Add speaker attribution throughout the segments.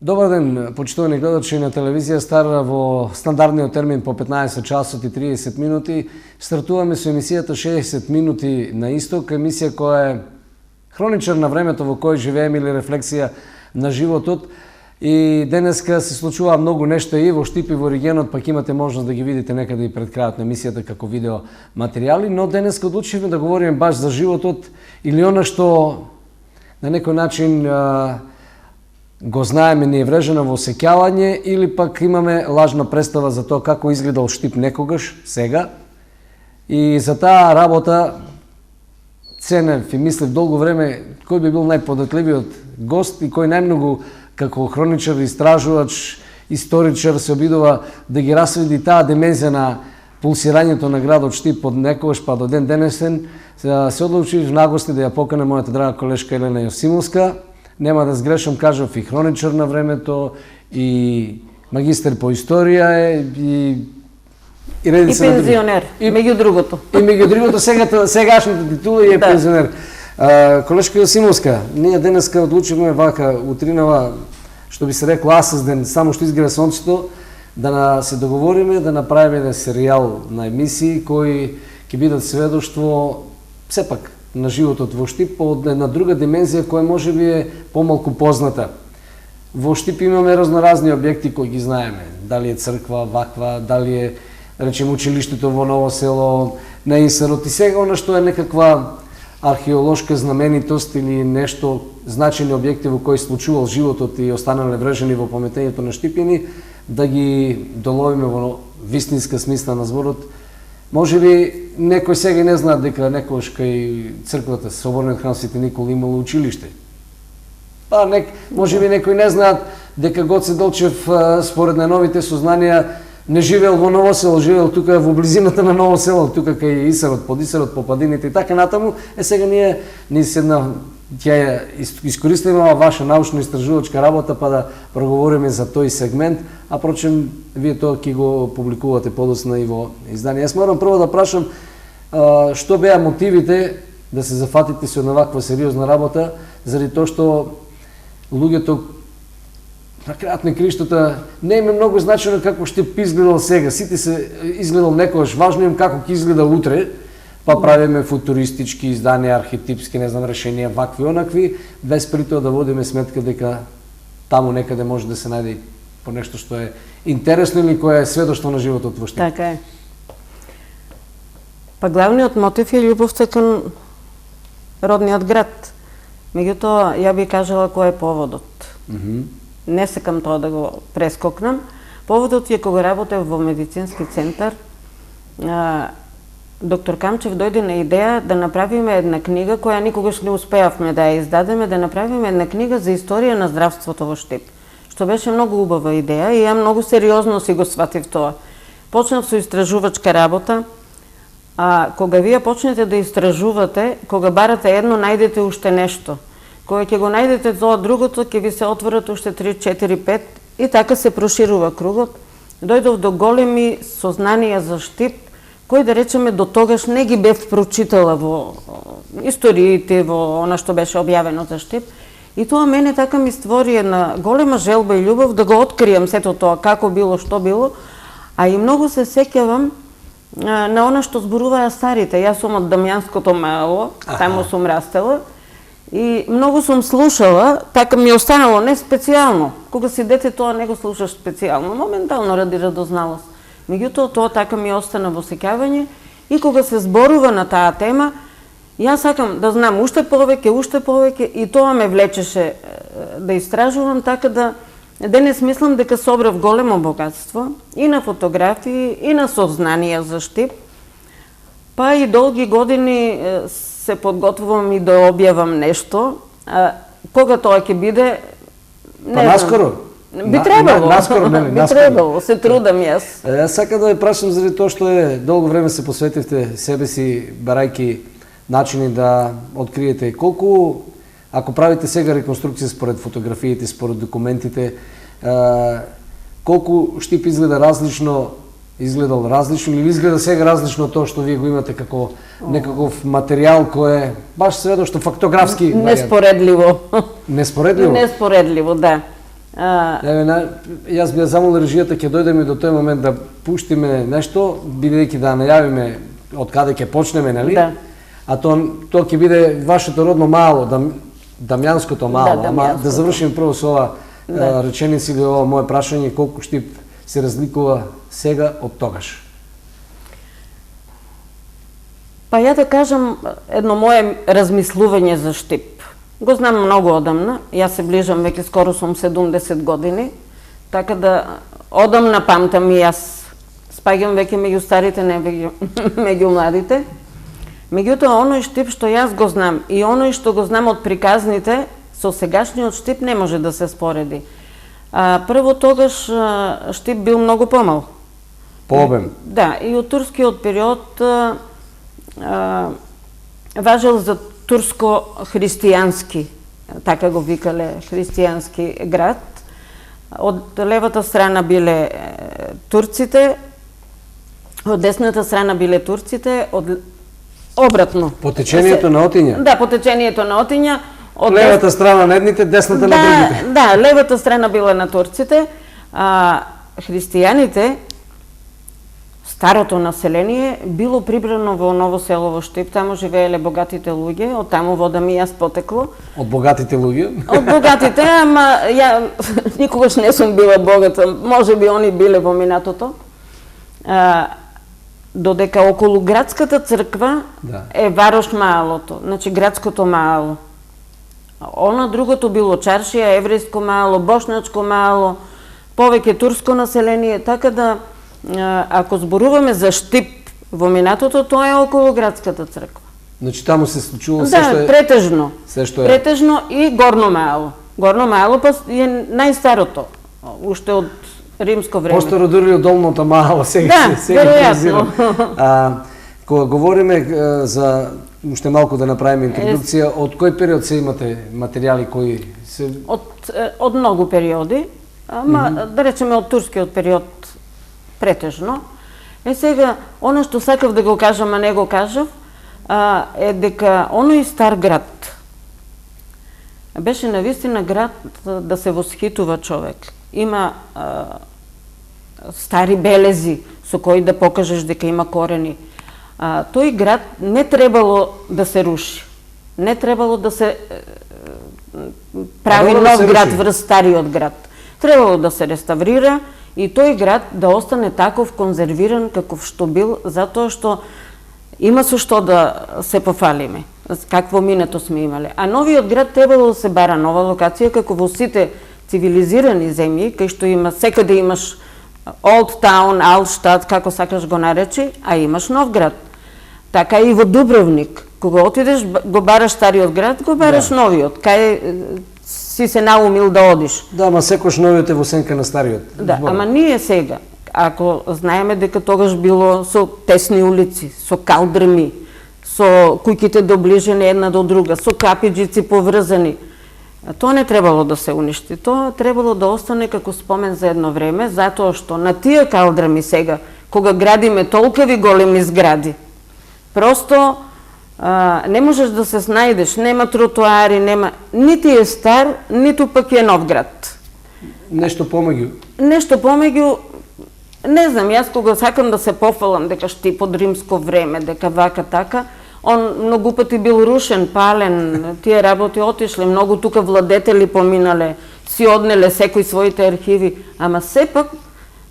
Speaker 1: Добар ден, почитувани гледачи на телевизија Стара. Во стандардниот термин по 15 часот и 30 минути стартуваме со емисијата 60 минути на исток, емисија која е хроничар на времето во кој живееме или рефлексија на животот. И денеска се случува многу нешто и во Штип и во регионот, пак имате можност да ги видите некаде и пред крајот на емисијата како видео материјали, но денеска одлучивме да говориме баш за животот или она што на некој начин го знаеме, ни е врежено во сеќавање, или пак имаме лажна представа за тоа како изгледал Штип некогаш, сега. И за таа работа ценев и мислев долго време кој би бил најподатливиот гост и кој најмногу како хроничар, истражувач, историчар се обидува да ги расведи таа димензија на пулсирањето на градот Штип од некогаш па до ден денесен. Се одлучив на гости да ја поканем мојата драга колешка Елена Јосимовска. Нема да сгрешам, кажав и хроничар на времето, и магистер по историја е, и
Speaker 2: пензионер, меѓу другото.
Speaker 1: И меѓу другото, сегашната титула е пензионер. Колешка Јосимовска, ние денеска одлучивме вака утринава, што би се рекло асазден, само што изгрева сонцето, да се договориме да направиме еден серијал на емисии кои ќе бидат сведоштво сепак на животот во Штип од една друга димензија која можеби е помалку позната. Во Штип имаме разноразни објекти кои ги знаеме. Дали е црква, ваква, дали е, речем, училиштето во Ново село, на Исарот и сега она што е некаква археолошка знаменитост или нешто значени објекти во кои случувал животот и останале врежени во паметењето на Штипјани, да ги доловиме во вистинска смисла на зборот. Може би некој сега не знаат дека некојаш кај црквата Соборен храм Свети Никола имало училиште. Па може би некој не знаат дека Гоце Долчев според најновите сознанија не живеел во Ново село, живеел тука во близината на Ново село, тука кај Исарот, под Исарот, по падините и така натаму. Сега ние ќе искористиме ова ваша научно-истражувачка работа па да проговориме за тој сегмент, а прочем вие тоа ќе го публикувате подоцна и во издание. Јас морам прво да прашам што беа мотивите да се зафатите со ваква сериозна работа, заради тоа што луѓето на крајот на криштата не им е многу значено како ще изгледал сега. Сите се изгледал некогаш, важно им како ќе изгледа утре. Па правиме футуристички изданија, архетипски, не знам, решенија, вакви, онакви, без при тоа да водиме сметка дека таму некаде може да се најде по нешто што е интересно или кое е сведоштво на животот во Штип.
Speaker 2: Така е. Па главниот мотив е љубовта кон родниот град. Меѓутоа, ја би кажала кој е поводот. Не секам тоа да го прескокнам. Поводот е кога работев во медицински центар, доктор Камчев дојде на идеја да направиме една книга која никогаш не успеавме да ја издадеме, да направиме една книга за историја на здравството во Штип. Што беше многу убава идеја и ја многу сериозно си го сватив тоа. Почнав со истражувачка работа, а кога вие почнете да истражувате, кога барате едно, најдете уште нешто. Кога ќе го најдете тоа другото, ќе ви се отворат уште 3, 4, 5 и така се проширува кругот. Дојдов до големи сознанија за Штип, кои да речеме до тогаш не ги бев прочитала во историите, во она што беше објавено за Штип. И тоа мене така ми створи една голема желба и љубов да го откријам сето тоа, како било, што било, а и многу се сеќавам на она што зборуваа старите. Јас сум од Дамјанското мало, таму сум растела, и многу сум слушала, така ми останало, не специјално. Кога си дете тоа не го слушаш специјално, моментално ради радозналост. Меѓутоа, тоа така ми остана во сеќавање и кога се зборува на таа тема, јас сакам да знам уште повеќе и тоа ме влечеше да истражувам, така да денес мислам дека собрав големо богатство и на фотографии, и на сознанија за Штип, па и долги години се подготвувам и да објавам нешто. Кога тоа ќе биде,
Speaker 1: не знам. Наскоро?
Speaker 2: Би требало.
Speaker 1: Наскоро,
Speaker 2: би требало, се трудам јас.
Speaker 1: Јас сакам да ви прашам заради тоа што долго време се посветивте себе си, барајки начини да откриете колку, ако правите сега реконструкција според фотографиите, според документите, колку Штип изгледал различно или изгледа сега различно тоа што вие го имате како некаков материјал кој е баш сведоштво фактографски.
Speaker 2: Неспоредливо.
Speaker 1: Неспоредливо?
Speaker 2: Неспоредливо, да.
Speaker 1: Јас би ја замолил режијата, ќе дојдеме до тој момент да пуштиме нешто, бидејќи да најавиме од каде ќе почнеме, нели?
Speaker 2: Да.
Speaker 1: А тоа ќе биде вашето родно мало, дамјанското мало,
Speaker 2: Да,
Speaker 1: ама
Speaker 2: дамјанското.
Speaker 1: да завршим прво со ова реченица или ова мое прашање, колку Штип се разликува сега од тогаш?
Speaker 2: Па ја да кажам едно мое размислување за Штип. Го знам многу одамна, јас се ближам, веќе скоро сум 70 години, така да одамна памтам и јас спаѓам веќе меѓу старите, не меѓу младите. Меѓутоа, оној Штип што јас го знам и оној што го знам од приказните, со сегашниот Штип не може да се спореди. Прво тогаш Штип бил многу помал.
Speaker 1: По обем?
Speaker 2: Да, и од турскиот период важел за турско-христијански, така го викале, христијански град. Од левата страна биле турците, од десната страна биле турците, обратно.
Speaker 1: По течението на Отиња?
Speaker 2: Да, по течението на Отиња.
Speaker 1: Левата страна на едните, десната на другите.
Speaker 2: Да, левата страна била на турците, а христијаните, старото население, било прибрано во Ново село во Штип, таму живееле богатите луѓе, од таму водам и јас потекло.
Speaker 1: Од богатите луѓе?
Speaker 2: Од богатите, ама ја никогаш не сум била богата, може би они биле во минатото. Додека околу градската црква е Варош Маалото, значи градското маало. Она другото било чаршија, еврејско маало, бошначко маало, повеќе турско население, така да ако зборуваме за Штип во минатото, тоа е околу градската црква.
Speaker 1: Значи таму се случува се што
Speaker 2: Да,
Speaker 1: е...
Speaker 2: претежно.
Speaker 1: Се што е...
Speaker 2: Претежно и Горно маало. Горно маало па е најстарото, уште од римско време.
Speaker 1: Постаро дури од долното маало, сега
Speaker 2: Да, веројатно.
Speaker 1: Кога говориме за уште малку да направиме интродукција, од кој период се имате материјали кои се...
Speaker 2: Од многу периоди, ама да речеме од турскиот период претежно. Сега, оно што сакав да го кажам, а не го кажав, е дека оној стар град беше навистина град да се восхитува човек. Има стари белези со кои да покажеш дека има корени. Тој град не требало да се руши. Не требало да се прави нов град врз стариот град. Требало да се реставрира и тој град да остане таков конзервиран каков што бил, затоа што има со што да се пофалиме, какво минато сме имале. А новиот град требало да се бара нова локација, како во сите цивилизирани земји, кај што има, секаде имаш Old Town, Altstadt, како сакаш го наречи, а имаш нов град. Така и во Дубровник. Кога отидеш, го бараш стариот град, го бараш новиот. Кај си се наумил да одиш.
Speaker 1: Да, ама секош новиот е во сенка на стариот.
Speaker 2: Да, ама ние сега, ако знаеме дека тогаш било со тесни улици, со калдрми, со куќите доближени една до друга, со капиџици поврзани, тоа не требало да се уништи. Тоа требало да остане како спомен за едно време, затоа што на тие калдрми сега, кога градиме толкави големи згради, просто не можеш да се снајдеш, нема тротоари, нема... Нити е стар, ниту пак е нов град.
Speaker 1: Нешто помеѓу?
Speaker 2: Нешто помеѓу, не знам, јас кога сакам да се пофалам дека Штип од римско време, дека вака така, он многу пати бил рушен, пален, тие работи отишле, многу тука владетели поминале, си однеле секој своите архиви, ама сепак,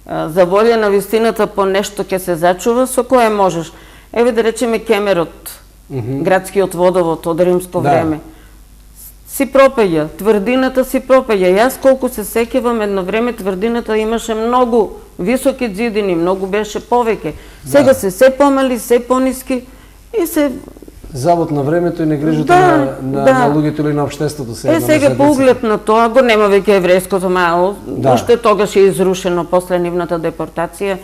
Speaker 2: за волја на вистината по нешто ќе се зачува со кое можеш. Еве да речеме Кемерот, градскиот водовод од римско време. Си пропаѓа, тврдината си пропаѓа. Јас колку се сеќавам, едно време тврдината имаше многу високи ѕидини, многу беше повеќе. Сега се се помали, се пониски и се...
Speaker 1: Завод на времето и негрижата на луѓето или на општеството.
Speaker 2: Сега по углед на тоа, го нема веќе еврејското мало, уште тогаш е изрушено после нивната депортација.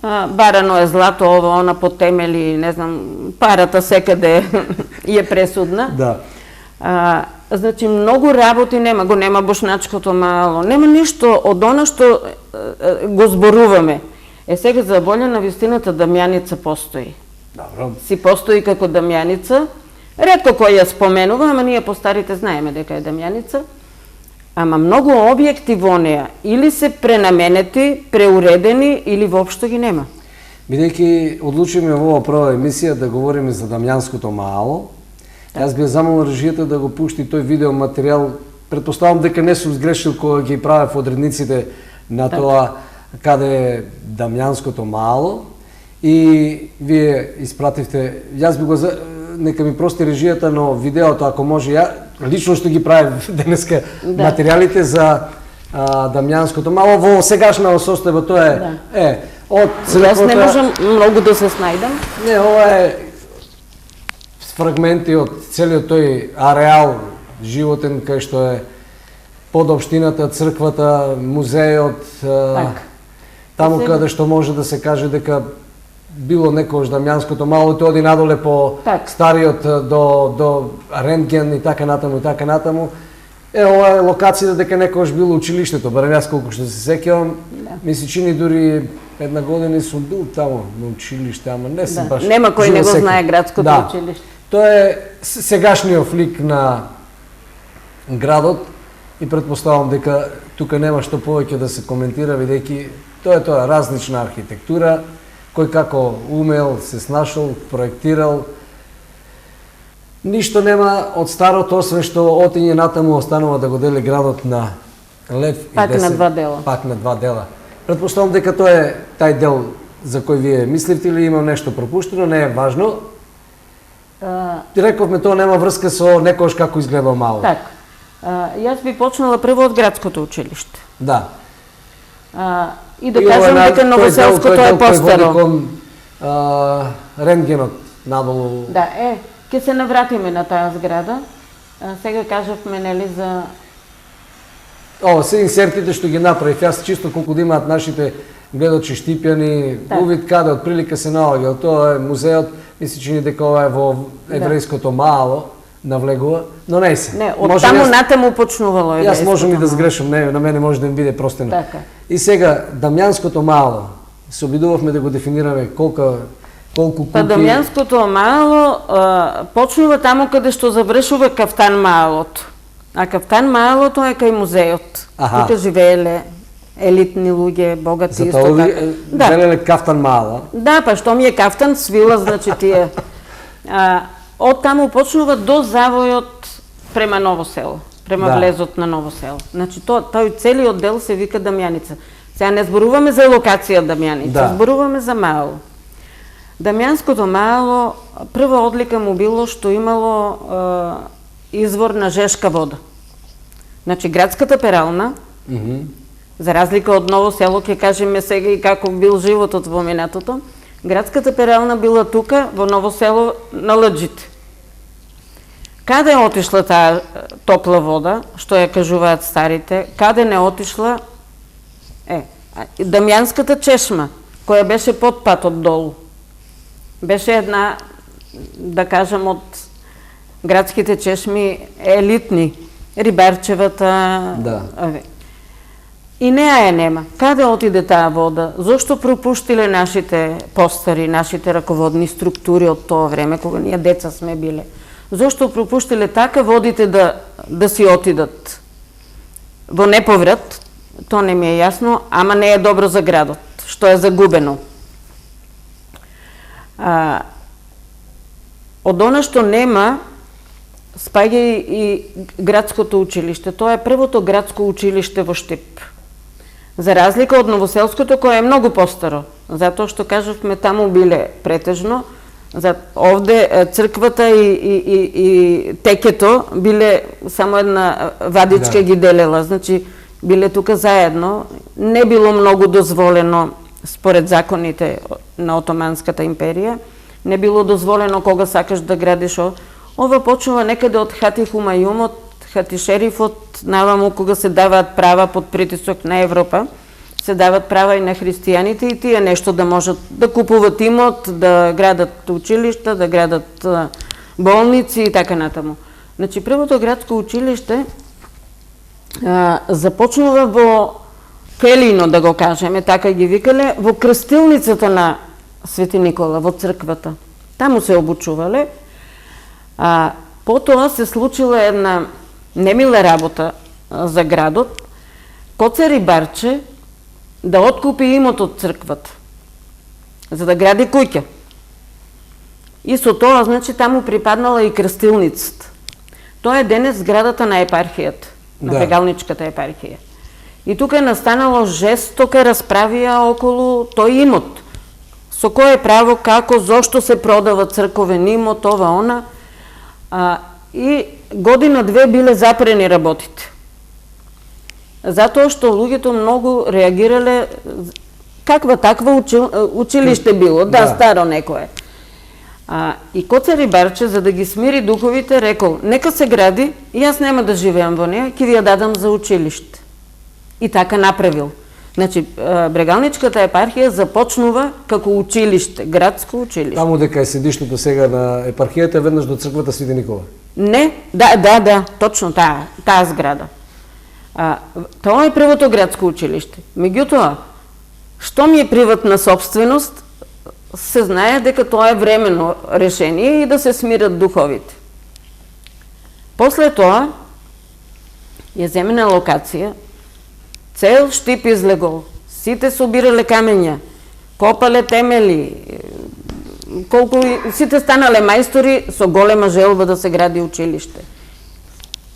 Speaker 2: Барано е злато, ова, она по темели, не знам, парата секаде е пресудна.
Speaker 1: Да.
Speaker 2: Значи, многу работи нема, го нема бошначкото мало, нема ништо од она што го зборуваме. Сега за волја на вистината Дамјаница постои.
Speaker 1: Добро.
Speaker 2: Си постои како Дамјаница. Ретко кој ја споменува, ама ние по старите знаеме дека е Дамјаница. ама многу објекти во неа или се пренаменети, преуредени или воопшто ги нема.
Speaker 1: Бидејќи одлучиме во ова прва емисија да говориме за Дамјанското мало, јас би замолил режијата да го пушти тој видео материјал. Претпоставам дека не сум сгрешил кога ги правев одредниците на тоа каде е Дамјанското мало и вие испративте. Јас би го нека ми прости режијата, но видеото ако може ја лично што ги правев денеска материјалите за Дамјанското мало во сегашна состојба, тоа е од
Speaker 2: Јас не можам многу да се снајдам.
Speaker 1: Не, ова е фрагменти од целиот тој ареал животен кај што е под општината, црквата, музејот, таму каде што може да се каже дека било некојаш Дамјанското мало, тој оди надоле по стариот до рентген и така натаму. Ова е локација дека некојаш било училиштето, барем јас колку што се сеќавам. Ми се чини дури една година сум бил таму на училиште, ама не се баш.
Speaker 2: Нема кој не го знае градското училиште.
Speaker 1: Тоа е сегашниот флик на градот и претпоставам дека тука нема што повеќе да се коментира, бидејќи тоа е различна архитектура, кој како умел, се снашол, проектирал. Ништо нема од старото, освен што отиње натаму останува да го дели градот на лев и
Speaker 2: пак
Speaker 1: 10.
Speaker 2: на два дела.
Speaker 1: Пак на два дела. Претпоставам дека тоа е тај дел за кој вие мисливте или има нешто пропуштено, не е важно. Рековме тоа нема врска со некојаш како изгледа мало.
Speaker 2: Така. Јас би почнала прво од градското училиште.
Speaker 1: Да.
Speaker 2: И да кажам дека Новоселското е постаро.
Speaker 1: Кон рентгенот надолу.
Speaker 2: Да, ќе се навратиме на таа зграда. Сега кажавме, нели, за...
Speaker 1: Се инсертите што ги направив, јас чисто колку да имаат нашите гледачи Штипјани, увид каде отприлика се наоѓа. Тоа е музеот, ми се чини дека ова е во еврејското мало, навлегува, но не се.
Speaker 2: Не, од таму натаму почнувало еврејското.
Speaker 1: Јас можам и да сгрешам, на мене може да ми биде простено.
Speaker 2: Така.
Speaker 1: И сега, Дамјанското мало, се обидувавме да го дефинираме колку куки...
Speaker 2: Па Дамјанското мало почнува таму каде што завршува Кафтан малото. А Кафтан малото е кај музеот. Тука живееле елитни луѓе, богати исто така.
Speaker 1: Затоа велеле Кафтан мала.
Speaker 2: Да, па што ми е Кафтан свила, значи тие. Од таму почнува до завојот према Ново село, према влезот на Ново село. Значи тој целиот дел се вика Дамјаница. Сега не зборуваме за локација Дамјаница, зборуваме за мало. Дамјанското мало, прва одлика му било што имало извор на жешка вода. Значи градската перална, за разлика од Ново село, ќе кажеме сега и како бил животот во минатото, градската перална била тука, во Ново село, на Лаџите. Каде отишла таа топла вода, што ја кажуваат старите, каде не отишла, Дамјанската чешма, која беше под патот долу. Беше една, да кажам, од градските чешми елитни, Рибарчевата. И неа е нема. Каде отиде таа вода? Зошто пропуштиле нашите постари, нашите раководни структури од тоа време, кога ние деца сме биле? Зошто пропуштиле така водите да си отидат во неповрат? Тоа не ми е јасно, ама не е добро за градот, што е загубено. Од она што нема, спаѓа и градското училиште. Тоа е првото градско училиште во Штип. За разлика од Новоселското, кое е многу постаро, затоа што кажавме таму биле претежно, овде црквата и текето биле само една вадичка ги делела, значи биле тука заедно, не било многу дозволено според законите на Отоманската империја, не било дозволено кога сакаш да градиш. Ова почнува некаде од Хати Хумајумот, Хати Шерифот, наваму кога се даваат права под притисок на Европа, се дават права и на христијаните и тие нешто да можат да купуват имот, да градат училишта, да градат болници и така натаму. Значи, првото градско училиште започнува во Келино, да го кажеме, така ги викале, во крстилницата на Свети Никола, во црквата. Таму се обучувале. Потоа се случила една немила работа за градот, Коце Рибарче да откупи имот од црквата, за да гради куќа. И со тоа, значи, таму припаднала и крстилницата. Тоа е денес зградата на епархијата, на Брегалничката епархија. И тука е настанало жестока расправија околу тој имот. Со кое право, како, зошто се продава црковен имот, ова, она. И година-две биле запрени работите. Затоа што луѓето многу реагирале, каква таква училиште било, да, старо некое. И Коце Рибарче, за да ги смири духовите, рекол, нека се гради, и јас нема да живеам во неја, ќе ви ја дадам за училиште. И така направил. Значи, Брегалничката епархија започнува како училиште, градско училиште.
Speaker 1: Таму дека е седиштето сега на епархијата, веднаш до црквата Свети Никола.
Speaker 2: Не, да, точно таа зграда. Тоа е првото градско училиште. Меѓутоа, што ми е приватна собственост, се знае дека тоа е временно решение и да се смират духовите. После тоа е земена локација, цел Штип излегол, сите собирале камења, копале темели, сите станале мајстори со голема желба да се гради училиште.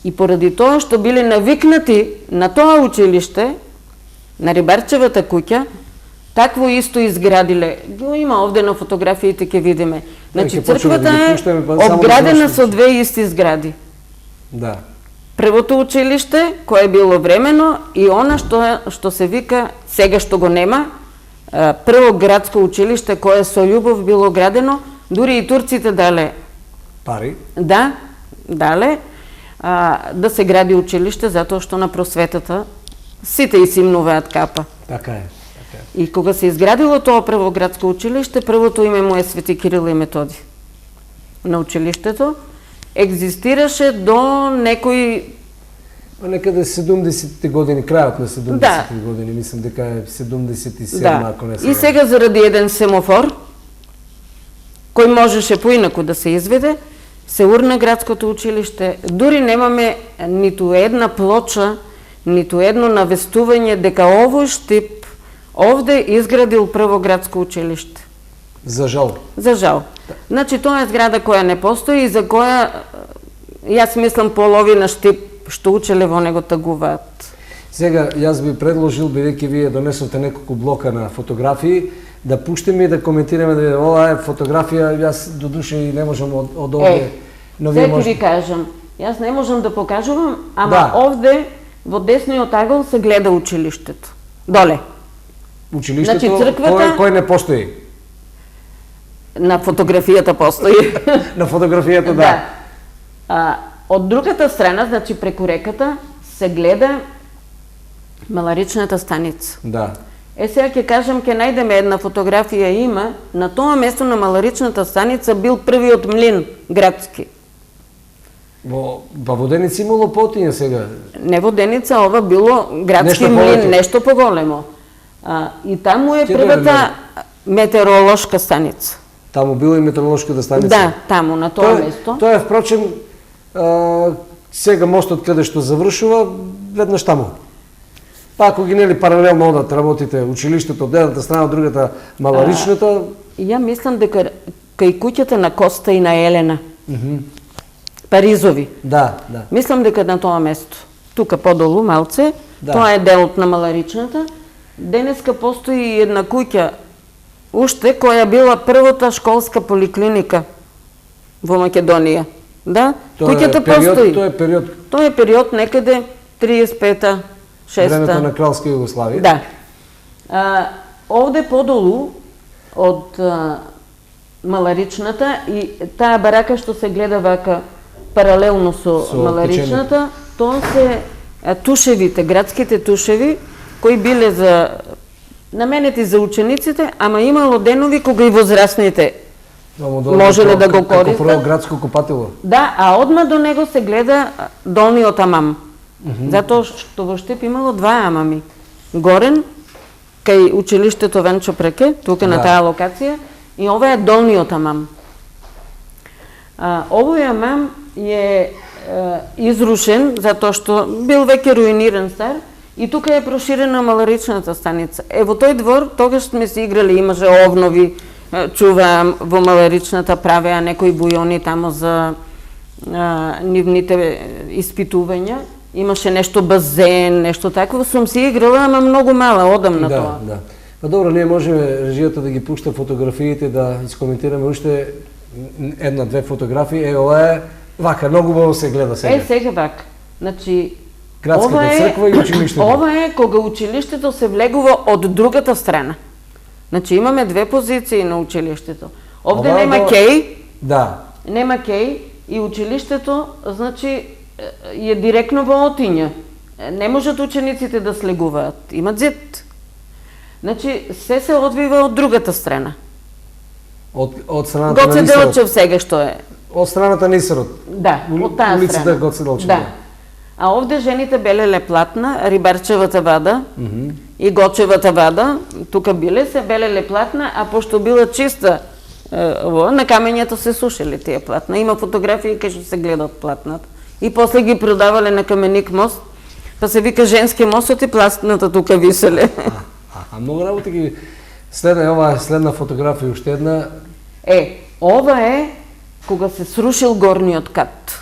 Speaker 2: И поради тоа што биле навикнати на тоа училиште, на Рибарчевата куќа, такво исто изградиле. Го има овде на фотографиите, ќе видиме. Значи, црквата е обградена со две исти згради.
Speaker 1: Да.
Speaker 2: Првото училиште, кое е било времено, и она што се вика, сега што го нема, прво градско училиште, кое со љубов било градено, дури и турците дале.
Speaker 1: Пари?
Speaker 2: Да, дале, да се гради училиште, затоа што на просветата сите исимнуваат капа.
Speaker 1: Така е.
Speaker 2: И кога се изградило тоа прво градско училиште, првото име му е Свети Кирил и Методи. На училиштето екзистираше до некои...
Speaker 1: Некаде 70-те години, крајот на 70-те години, мислам дека е 77, ако не се...
Speaker 2: И сега заради еден семофор, кој можеше поинаку да се изведе, се урна градското училиште. Дури немаме ниту една плоча, ниту едно навестување дека овој Штип овде изградил прво градско училиште.
Speaker 1: За жал.
Speaker 2: За жал. Значи, тоа е зграда која не постои и за која, јас мислам, половина Штип што учеле во него тагуваат.
Speaker 1: Сега, јас би предложил, бидејќи вие донесовте неколку блока на фотографии, да пуштиме и да коментираме, да ова е фотографија, јас до душе и не можам од овде...
Speaker 2: Сега ви кажам, јас не можам да покажувам, ама овде, во десниот агол, се гледа училиштето. Доле.
Speaker 1: Училиштето,
Speaker 2: значи, црквата...
Speaker 1: кој не постои?
Speaker 2: На фотографијата постои.
Speaker 1: На фотографијата, да.
Speaker 2: Од другата страна, значи преку реката, се гледа Маларичната станица.
Speaker 1: Да.
Speaker 2: Сега ќе кажам, ќе најдеме една фотографија има, на тоа место на Маларичната станица бил првиот млин градски.
Speaker 1: Во Воденица имало потиња сега?
Speaker 2: Не Воденица, ова било градски млин, нешто поголемо. И таму е првата метеоролошка станица.
Speaker 1: Таму била и метеоролошката станица?
Speaker 2: Да, таму, на тоа место.
Speaker 1: Тоа е, впрочем, сега мостот каде што завршува, веднаш таму. Па ако ги нели паралелно одат работите, училиштето од едната страна, од другата Маларичната...
Speaker 2: Ја мислам дека кај куќата на Коста и на Елена. Паризови.
Speaker 1: Да.
Speaker 2: Мислам дека на тоа место. Тука подолу малце, тоа е делот на Маларичната. Денеска постои една куќа уште која била првата школска поликлиника во Македонија. Да, куќата постои. Тоа е период некаде 35-та, 6-та.
Speaker 1: Времето на Кралска Југославија.
Speaker 2: Да. Овде подолу од Маларичната и таа барака што се гледа вака паралелно со Маларичната, тоа се тушевите, градските тушеви, кои биле наменети за учениците, ама имало денови кога и возрастните можеле да го користат.
Speaker 1: Како прво градско купатило.
Speaker 2: Да, а одма до него се гледа долниот амам. Затоа што во Штип имало два амами. Горен, кај училиштето Венчо Преке, тука на таа локација, и ова е долниот амам. Овој амам е изрушен, затоа што бил веќе руиниран стар, и тука е проширена маларичната станица. Во тој двор тогаш сме се играли, имаше овнови, чувам, во маларичната правеа некои бујони тамо за нивните испитувања. Имаше нешто базен, нешто такво. Сум се играла, ама многу мала, одамна тоа.
Speaker 1: Да. Па добро, ние можеме режијата да ги пушта фотографиите, да искоментираме уште една-две фотографии. Ова е вака, многу убаво се гледа сега.
Speaker 2: Сега вака. Значи,
Speaker 1: Градската црква и училиштето.
Speaker 2: Ова е кога училиштето се влегува од другата страна. Значи имаме две позиции на училиштето. Овде нема кеј.
Speaker 1: Да.
Speaker 2: Нема кеј и училиштето, значи, е директно во Отиња. Не можат учениците да слегуваат. Имат зид. Значи, се одвива од другата страна.
Speaker 1: Од страната на
Speaker 2: Гоце
Speaker 1: Нисерот.
Speaker 2: Делчев сега што е.
Speaker 1: Од страната Нисерот.
Speaker 2: Да, од таа
Speaker 1: Улицата
Speaker 2: страна.
Speaker 1: Гоце Делчев.
Speaker 2: Да. А овде жените белеле платна, Рибарчевата вада и Гочевата вада, тука биле се белеле платна, а пошто била чиста, на камењето се сушели тие платна. Има фотографии кај што се гледат платната. И после ги продавале на Каменик мост, па се вика женски мостот и платната тука виселе.
Speaker 1: Многу работи ги следна фотографија уште една.
Speaker 2: Ова е кога се срушил горниот кат.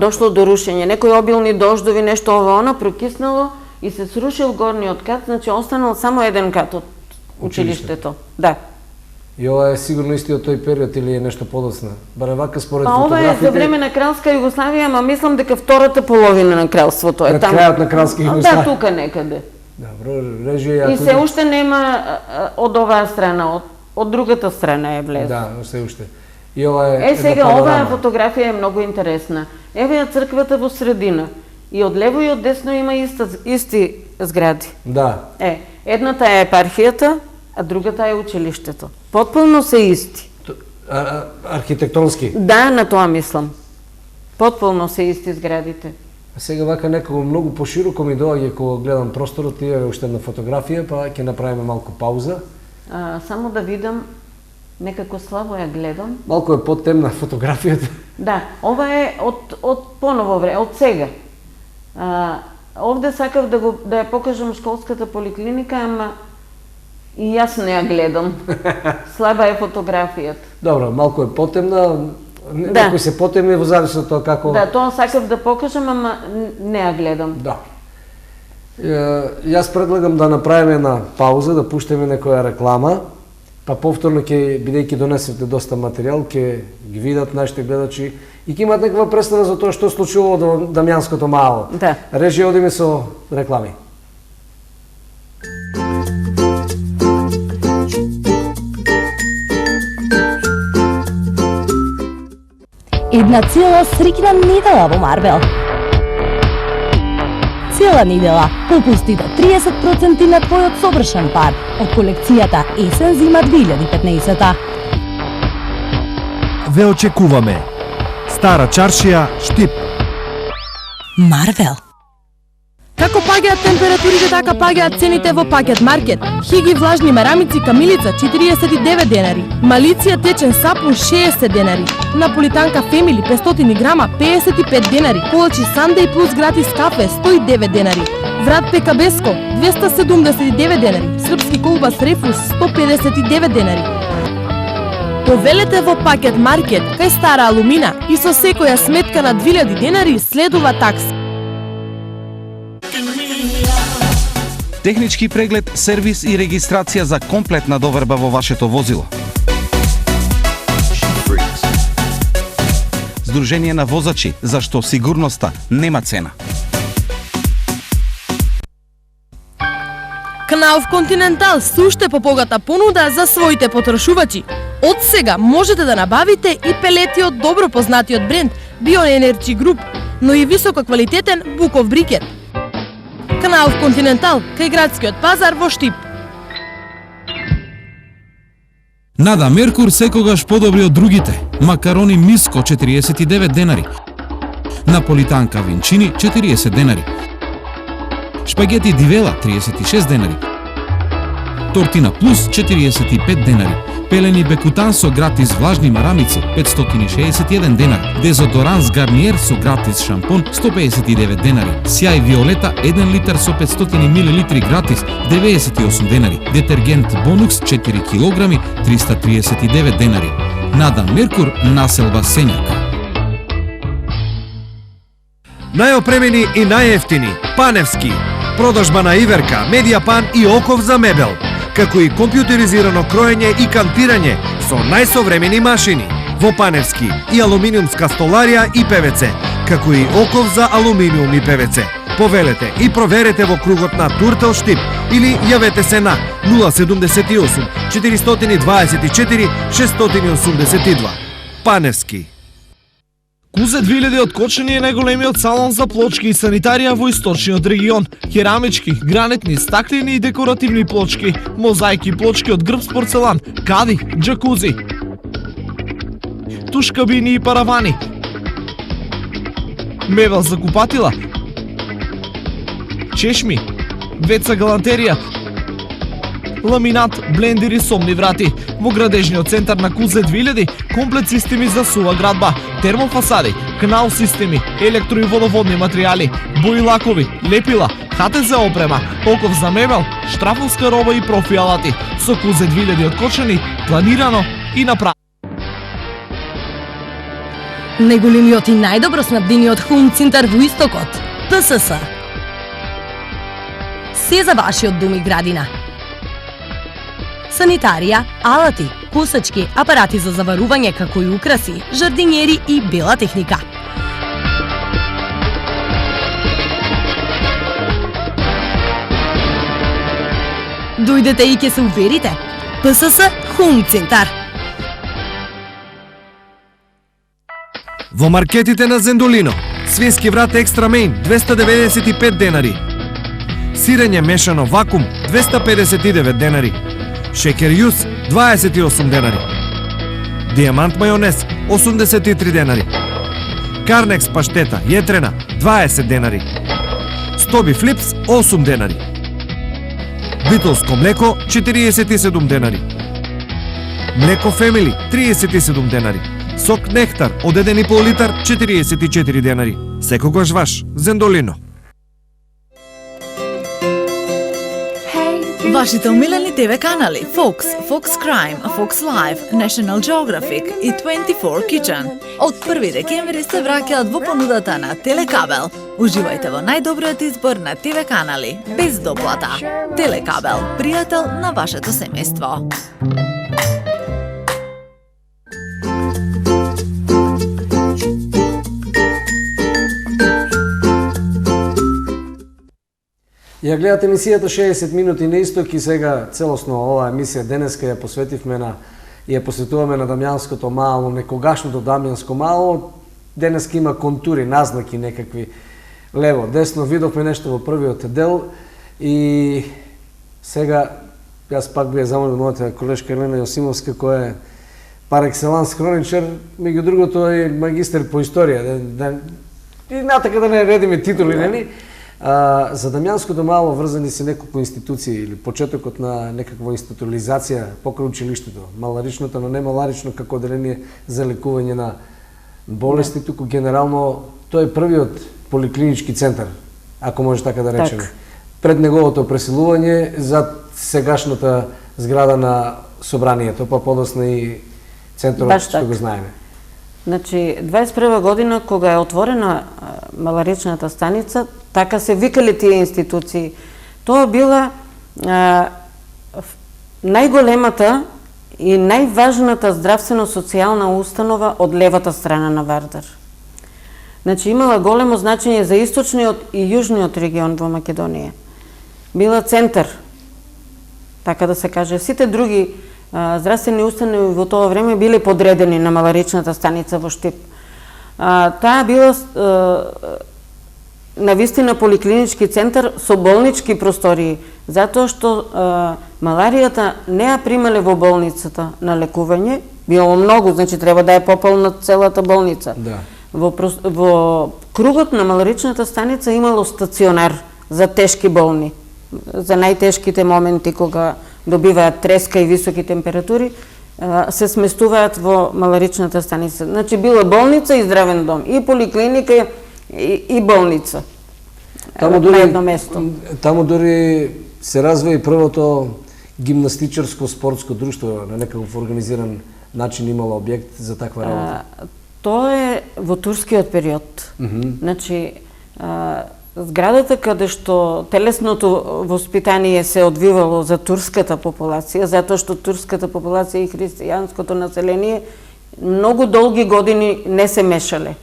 Speaker 2: Дошло до рушење, некои обилни дождови, нешто оно прокиснало и се срушил горниот кат, значи останал само еден кат од училиштето. Да.
Speaker 1: И ова е сигурно истиот тој период или е нешто подоцна? Барем вака според
Speaker 2: фотографите. Ова е за време на Кралска Југославија, ама мислам дека втората половина на кралството е таму.
Speaker 1: Пред крајот на Кралска Југославија.
Speaker 2: Да, тука некаде.
Speaker 1: Добро, режија.
Speaker 2: И се уште нема од оваа страна, од другата страна е влез.
Speaker 1: Да, се уште. И ова е
Speaker 2: сега оваа фотографија е многу интересна. Еве ја црквата во средина. И од лево и од десно има исти згради.
Speaker 1: Да.
Speaker 2: Едната е епархијата, а другата е училиштето. Потполно се исти.
Speaker 1: Архитектонски?
Speaker 2: Да, на тоа мислам. Потполно се исти зградите.
Speaker 1: А сега вака некако многу пошироко ми доаѓа кога гледам просторот, тие е уште една фотографија, па ќе направиме малку пауза.
Speaker 2: Само да видам, некако слабо ја гледам.
Speaker 1: Малку е потемна фотографијата.
Speaker 2: Да, ова е од поново време, од сега. Овде сакав да ја покажам школската поликлиника, ама и јас не ја гледам. Слаба е фотографијата.
Speaker 1: Добро, малку е потемна, некои се потемни во зависност од тоа како...
Speaker 2: Да, тоа сакав да покажам, ама не ја гледам.
Speaker 1: Да. Јас предлагам да направиме една пауза, да пуштиме некоја реклама, па повторно ќе, бидејќи донесете доста материјал, ќе ги видат нашите гледачи и ќе имат некаква представа за тоа што случило во Дамјанското мало.
Speaker 2: Да.
Speaker 1: Режија, одиме со реклами.
Speaker 3: 1 среќна недела во Марвел. Цела недела попусти до 30% на твојот совршен пар од колекцијата Есен-зима 2015.
Speaker 4: Ве очекуваме. Стара чаршија, Штип.
Speaker 3: Марвел.
Speaker 5: Како паѓаат температурите, така паѓаат цените во Пакет Маркет. Хиги влажни марамици камилица 49 денари, малиција течен сапун 60 денари, наполитанка Фемили 500 грама 55 денари, колчи Сандеј плюс гратис кафе 109 денари, врат Пекабеско 279 денари, српски колбас Рефус 159 денари. Повелете во Пакет Маркет кај Стара Алумина и со секоја сметка на 2000 денари следува такса.
Speaker 6: Технички преглед, сервис и регистрација за комплетна доверба во вашето возило. Сдружение на возачи, зашто сигурноста нема цена.
Speaker 5: Кнауф Континентал се уште побогата понуда за своите потрошувачи. Од сега можете да набавите и пелети од добро познатиот бренд Bioenergy Group, но и висококвалитетен буков брикет. Кнауф Континентал, кај градскиот пазар во Штип.
Speaker 7: Нада Меркур секогаш подобри од другите. Макарони Миско 49 денари. Наполитанка Винчини 40 денари. Шпагети Дивела 36 денари. Тортина Плюс 45 денари. Пелени Бекутан со гратис влажни марамици 561 денари. Дезодорант с Гарниер со гратис шампон 159 денари. Сјај Виолета 1 литар со 500 мл гратис 98 денари. Детергент Бонукс 4 килограми 339 денари. Нада Меркур, населба Сењак.
Speaker 4: Најопремени и најефтини, Паневски. Продажба на иверка, медијапан и оков за мебел, како и компјутеризирано кроење и кантирање со најсовремени машини. Во Паневски и алуминиумска столарија и ПВЦ, како и оков за алуминиум и ПВЦ. Повелете и проверете во кругот на Туртел Штип или јавете се на 078 424 682. Паневски.
Speaker 8: Кузе 2000 од Кочани е најголемиот салон за плочки и санитарија во источниот регион. Керамички, гранитни, стаклени и декоративни плочки, мозаики плочки од грб с порцелан, кади, джакузи, туш кабини и паравани, мебел за купатила, чешми, веца галантерија, ламинат, блендери, сомни врати. Во градежниот центар на Кузе 2000, комплет системи за сува градба, термофасади, канал системи, електро и водоводни материјали, бои лакови, лепила, ХТЗ опрема, оков за мебел, штрафовска роба и профи алати. Со Кузе 2000 од Кочани, планирано и направено.
Speaker 5: Најголемиот и најдобро снабдениот Home Центар во Истокот, ПСС. Се за вашиот дом и градина. Санитарија, алати, косачки, апарати за заварување како и украси, жардинјери и бела техника. Дојдете и ќе се уверите. ПСС Home Центар.
Speaker 4: Во маркетите на Зендолино, свински врат екстра мейн 295 денари. Сирење мешано вакуум 259 денари. Шекер јус 28 денари. Диамант мајонез 83 денари. Карнекс паштета јетрена 20 денари. Стоби флипс 8 денари. Битолско млеко 47 денари. Млеко Фемили 37 денари. Сок Нектар од 1,5 литар 44 денари. Секогаш ваш Зендолино.
Speaker 9: Вашите омилени ТВ канали Fox, Fox Crime, Fox Life, National Geographic и 24 Kitchen од 1 декември се враќаат во понудата на Телекабел. Уживајте во најдобриот избор на ТВ канали без доплата. Телекабел, пријател на вашето семејство.
Speaker 1: Ја гледате емисијата 60 минути на исток и сега целосно оваа емисија денеска ја посветивме на и ја посветуваме на Дамјанското мало, некогашното Дамјанско мало. Денеска има контури, назнаки некакви лево, десно, видовме нешто во првиот дел и сега јас пак би ја замолил мојата колешка Елена Јосимовска која е пар екселанс хроничар, меѓу другото е магистер по историја, и натака да не редиме титули, нели? За Дамјанското мало врзани се неколку институции или почетокот на некаква институализација покрај училиштето, маларичното, но не маларично како оделение за лекување на болести, туку генерално тој е првиот поликлинички центар, ако може така да речеме. Пред неговото преселување за сегашната зграда на собранието, па подосна и центарот што го знаеме.
Speaker 2: Значи, 21 година, кога е отворена маларичната станица, така се викали тие институции. Тоа била најголемата и најважната здравствено-социјална установа од левата страна на Вардар. Значи, имала големо значење за источниот и јужниот регион во Македонија. Била центар, така да се каже. Сите други здравствени установи во тоа време биле подредени на маларичната станица во Штип. Таа била навистина поликлинички центар со болнички простории, затоа што маларијата не ја примале во болницата на лекување, било многу, значи треба да е пополна целата болница.
Speaker 1: Да.
Speaker 2: Во кругот на маларичната станица имало стационар за тешки болни, за најтешките моменти кога добиваат треска и високи температури, се сместуваат во маларичната станица. Значи била болница и здравен дом, и поликлиника и болница. На едно место.
Speaker 1: Таму дури се развива и првото гимнастичарско спортско друштво, на некаков организиран начин имало објект за таква работа.
Speaker 2: Тоа е во турскиот период. Значи, зградата каде што телесното воспитание се одвивало за турската популација, затоа што турската популација и христијанското население многу долги години не се мешале.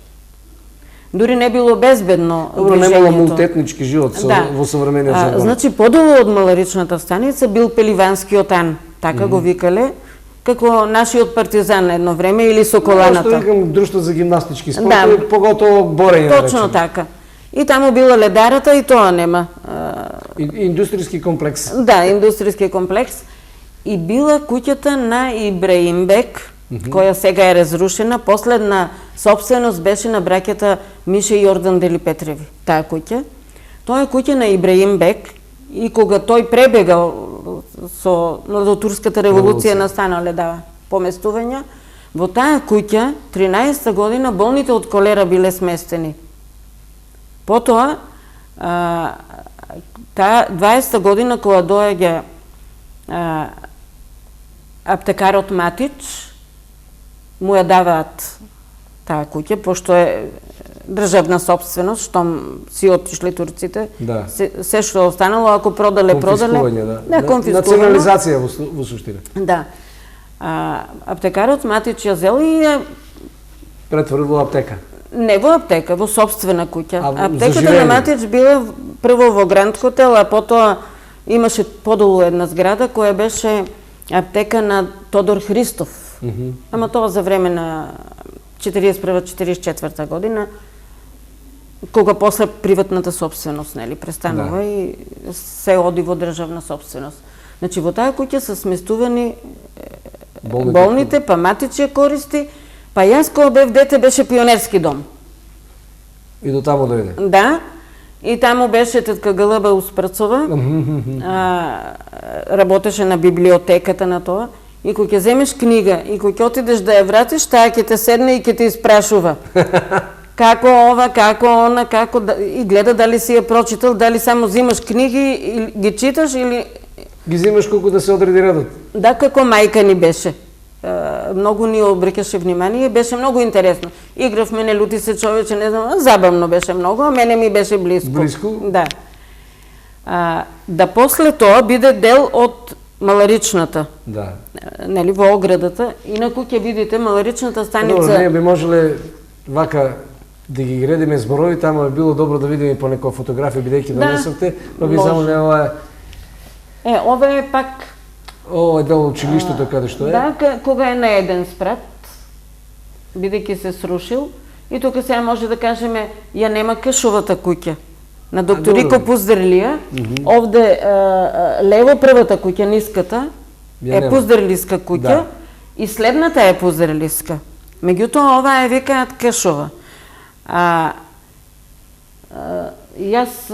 Speaker 2: Дури не било безбедно движењето.
Speaker 1: Немало мултетнички живот во современиот жаргон.
Speaker 2: Значи, подолу од маларичната станица бил Пеливанскиот ан, така го викале, како нашиот партизан едно време или Соколаната.
Speaker 1: Што викам друштво за гимнастички спортови, поготово борење.
Speaker 2: Точно така. И таму била ледарата и тоа нема.
Speaker 1: Индустријски комплекс.
Speaker 2: Да, индустријски комплекс. И била куќата на Ибраимбек, која сега е разрушена, последна собственост беше на браќата Мише и Јордан Делипетреви, таа куќа. Тоа е куќа на Ибраимбек и кога тој пребегал со турската револуција настанале поместувања, во таа куќа 13-та година болните од колера биле сместени. Потоа, таа 20-та година кога доаѓа аптекарот Матич, му ја даваат таа куќа, пошто е државна собственост, штом си отишле турците, се што останало, ако продале.
Speaker 1: Конфискување, национализација во суштина.
Speaker 2: Да. Аптекарот Матич ја зел и ја
Speaker 1: претвори во аптека.
Speaker 2: Не во аптека, во собствена куќа. Аптеката на Матич била прво во Гранд Хотел, а потоа имаше подолу една зграда која беше аптека на Тодор Христов. Ама тоа за време на 41-44 година, кога после приватната собственост, нели, престанува и се оди во државна собственост. Значи, во таа куќа се сместувани болните, па Матич ја користи, па јас кога бев дете беше пионерски дом.
Speaker 1: И до таму дојде?
Speaker 2: Да, и таму беше тетка Галаба Успрцова, работеше на библиотеката на тоа, и кога ќе земеш книга и кога ќе отидеш да ја вратиш, таа ќе те седне и ќе те испрашува. Како ова, како она, како и гледа дали си ја прочитал, дали само зимаш книги и ги читаш или
Speaker 1: ги зимаш колку да се одреди редот.
Speaker 2: Да, како мајка ни беше. Многу ни обрекаше внимание, беше многу интересно. Игравме не лути се човече, не знам, забавно беше многу, а мене ми беше близко.
Speaker 1: Близко?
Speaker 2: Да. Да после тоа биде дел од маларичната.
Speaker 1: Да.
Speaker 2: Нели, во оградата. Инаку ќе видите маларичната станица.
Speaker 1: Добро, ние би можеле вака да ги гредиме зборови, тамо би било добро да видиме по некоја фотографија, бидејќи донесовте, но би замоле ова
Speaker 2: е... ова е пак...
Speaker 1: Ова е дел училиштето каде што е?
Speaker 2: Да, кога е на еден спрат, бидејќи се срушил, и тука сега може да кажеме, ја нема Кашовата куќа. На доктор Ико Пуздерлија, овде лево првата куќа, ниската, е Пуздерлиска куќа, и следната е Пуздерлиска. Меѓутоа, ова е викаат Кашова. Јас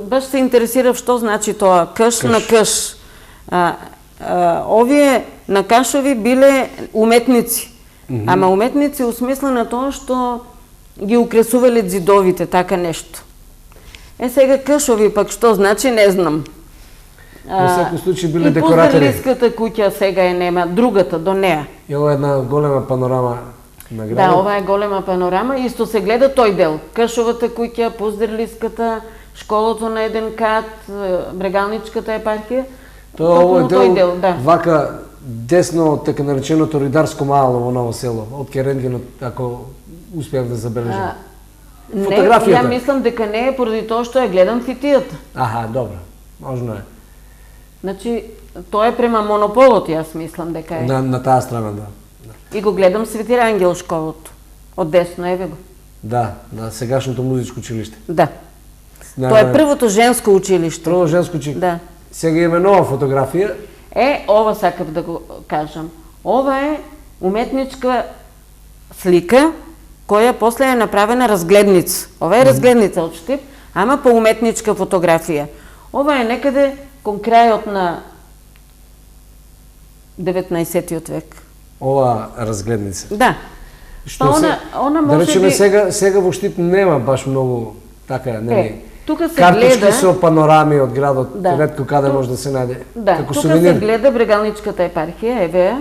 Speaker 2: баш се интересирав што значи тоа каш на каш. Овие на Кашови биле уметници. Ама уметници у смисла на тоа што ги украсувале ѕидовите, така нешто. Сега Кашови пак што значи, не знам.
Speaker 1: Во секој случај биле декоратори.
Speaker 2: И Пуздерлиската куќа сега е нема, другата до неа.
Speaker 1: И ова е една голема панорама на градот.
Speaker 2: Да, ова е голема панорама, исто се гледа тој дел. Кашовата куќа, Пуздерлиската, школото на еден кат, Брегалничката епархија.
Speaker 1: Тоа ово е дел, вака десно од така нареченото Ридарско мало во Ново село, од Керенгенот, ако успеав да забележам.
Speaker 2: Фотографијата. Не, ја мислам дека не е поради тоа што ја гледам фитијата.
Speaker 1: Аха, добро, можно е.
Speaker 2: Значи, тоа е према монополот, јас мислам дека е.
Speaker 1: На таа страна, да.
Speaker 2: И го гледам Свети Рангел школото. Од десно, еве го.
Speaker 1: Да, на сегашното музичко училиште.
Speaker 2: Да. Тоа е првото женско училиште.
Speaker 1: Прво женско училиште.
Speaker 2: Да.
Speaker 1: Сега имаме нова фотографија.
Speaker 2: Ова сакав да го кажам. Ова е уметничка слика, која после е направена разгледница. Ова е разгледница од Штип, ама по уметничка фотографија. Ова е некаде кон крајот на 19 век.
Speaker 1: ова разгледница.
Speaker 2: Да.
Speaker 1: Што
Speaker 2: она
Speaker 1: да
Speaker 2: може
Speaker 1: речеме
Speaker 2: би...
Speaker 1: сега во Штип нема баш многу така, нели?
Speaker 2: Тука се
Speaker 1: картички
Speaker 2: гледа...
Speaker 1: со панорами од градот,
Speaker 2: Да.
Speaker 1: ретко каде може да се најде.
Speaker 2: Да,
Speaker 1: како
Speaker 2: тука
Speaker 1: сувенир.
Speaker 2: се гледа Брегалничката епархија, еве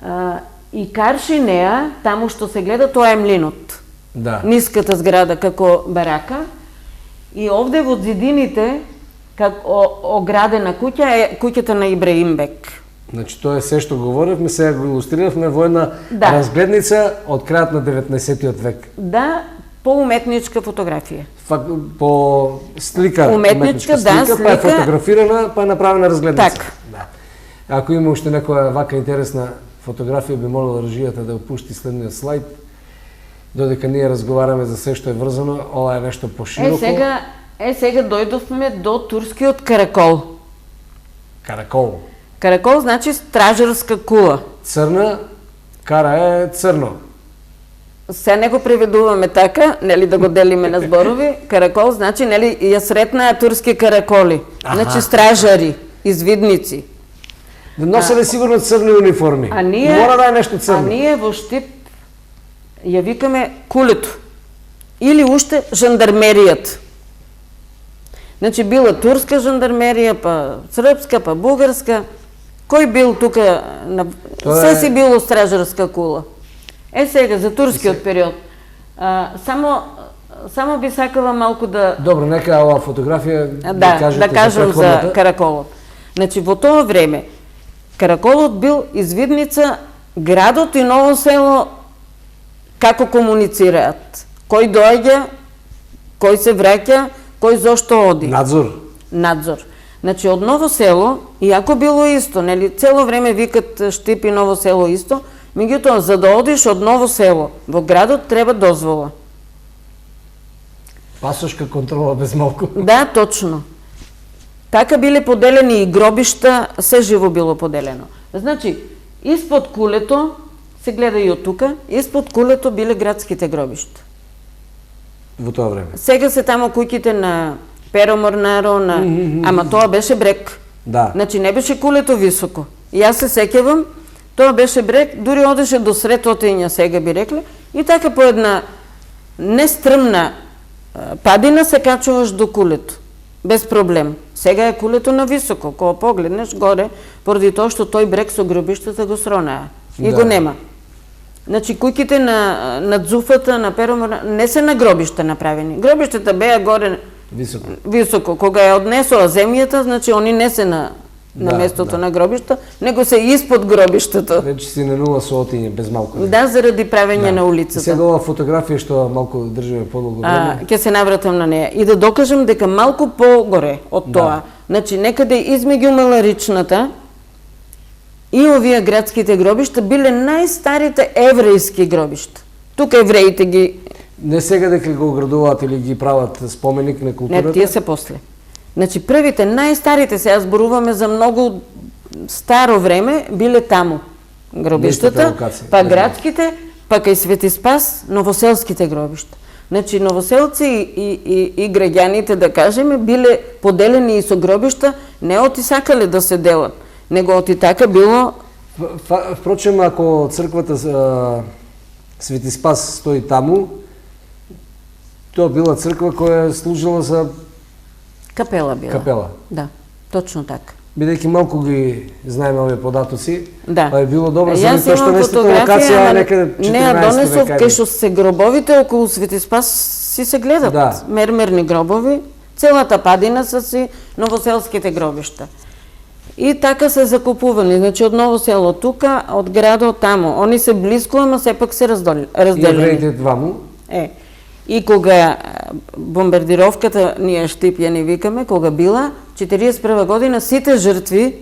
Speaker 2: ја. И карши неа, таму што се гледа, тоа е млинот.
Speaker 1: Да.
Speaker 2: Ниската зграда како барака. И овде во зидините, како оградена куќа, е куќата на Ибраим Бек.
Speaker 1: Значи тоа е се што говоревме, сега го илустриравме во една разгледница од крајот на 19-тиот век.
Speaker 2: Да, по уметничка фотографија.
Speaker 1: По слика,
Speaker 2: уметничка слика,
Speaker 1: па е фотографирана, па е направена разгледница.
Speaker 2: Така.
Speaker 1: Да. Ако има уште некоја вака интересна фотографија, би молила режијата да опушти следниот слайд. Додека ние разговараме за се што е врзано, ова е нешто пошироко.
Speaker 2: Сега дојдовме до турскиот каракол.
Speaker 1: Каракол.
Speaker 2: Каракол значи стражарска кула.
Speaker 1: Црна, кара е црно.
Speaker 2: Се не го преведуваме така, нели да го делиме на зборови. Каракол значи, нели, ја сретнаа турски караколи. Значи стражари, извидници.
Speaker 1: Да носеле сигурно црни униформи. Мора да е нешто црно.
Speaker 2: А ние во Штип ја викаме кулето. Или уште жандармеријата. Значи била турска жандармерија, па српска, па бугарска. Кој бил тука? Се си било стражарска кула. Сега, за турскиот период. Само би сакала малку да...
Speaker 1: Добро, нека оваа фотографија
Speaker 2: да кажам за караколот. Значи, во тоа време, караколот бил извидница, градот и Ново село како комуницираат. Кој доаѓа, кој се враќа, кој зошто оди. Надзор. Значи, од Ново село, иако било исто, нели, цело време викат Штип и Ново село исто, меѓутоа, за да одиш од Ново село во градот, треба дозвола.
Speaker 1: Пасошка контрола без малку.
Speaker 2: Да, точно. Така биле поделени и гробишта, се живо било поделено. Значи, испод кулето, се гледа и од тука, испод кулето биле градските гробишта.
Speaker 1: Во тоа време.
Speaker 2: Сега се тамо куќите на Перо Морнаро, ама тоа беше брег.
Speaker 1: Да.
Speaker 2: Значи, не беше кулето високо. И јас се сеќавам, тоа беше брег, дури одеше до сред отења, сега би рекле, и така по една нестрмна падина се качуваш до кулето. Без проблем. Сега е кулето на високо, кога погледнеш горе, поради тоа што тој брег со гробиштата го сронаа. И го нема. Значи, куќите на Дзуфата, на Перомора, не се на гробишта направени. Гробиштата беа горе високо. Кога ја однесоа земјата, значи, они не се на местото на гробишта, него се испод гробиштата.
Speaker 1: Речи си на нула со отиње, без малку.
Speaker 2: Да, заради правење на улицата.
Speaker 1: Сега оваа фотографија што малку држиме подолго време.
Speaker 2: Ќе се навратам на неја. И да докажам дека малку погоре од тоа, значи, некаде измеѓу Маларичната и овие градските гробишта биле најстарите еврејски гробишта. Тука евреите ги...
Speaker 1: Не сега дека го оградуваат или ги прават споменик на културата?
Speaker 2: Не, тие се после. Значи, првите, најстарите, сега зборуваме за многу старо време, биле таму гробиштата, па градските, па кај Свети Спас, новоселските гробишта. Значи, новоселци и граѓаните, да кажеме, биле поделени и со гробишта, не оти сакале да се делат, него оти така било...
Speaker 1: Впрочем, ако црквата Свети Спас стои таму, тоа била црква која служила за...
Speaker 2: Капела била.
Speaker 1: Капела.
Speaker 2: Да, точно така.
Speaker 1: Бидејќи малку ги знаеме овие податоци,
Speaker 2: па
Speaker 1: е било добро за тоа што местната локација е некаде 14 века.
Speaker 2: Не, ја донесов кај што се гробовите околу Свети Спас си се гледат. Мермерни гробови, целата падина са си новоселските гробишта. И така се закупувани, значи од Ново село тука, од градот тамо. Они се близко, ама сепак се разделени.
Speaker 1: И евреите дваму?
Speaker 2: И кога бомбардировката, ние Штип ја ни викаме, кога била, 41 година, сите жртви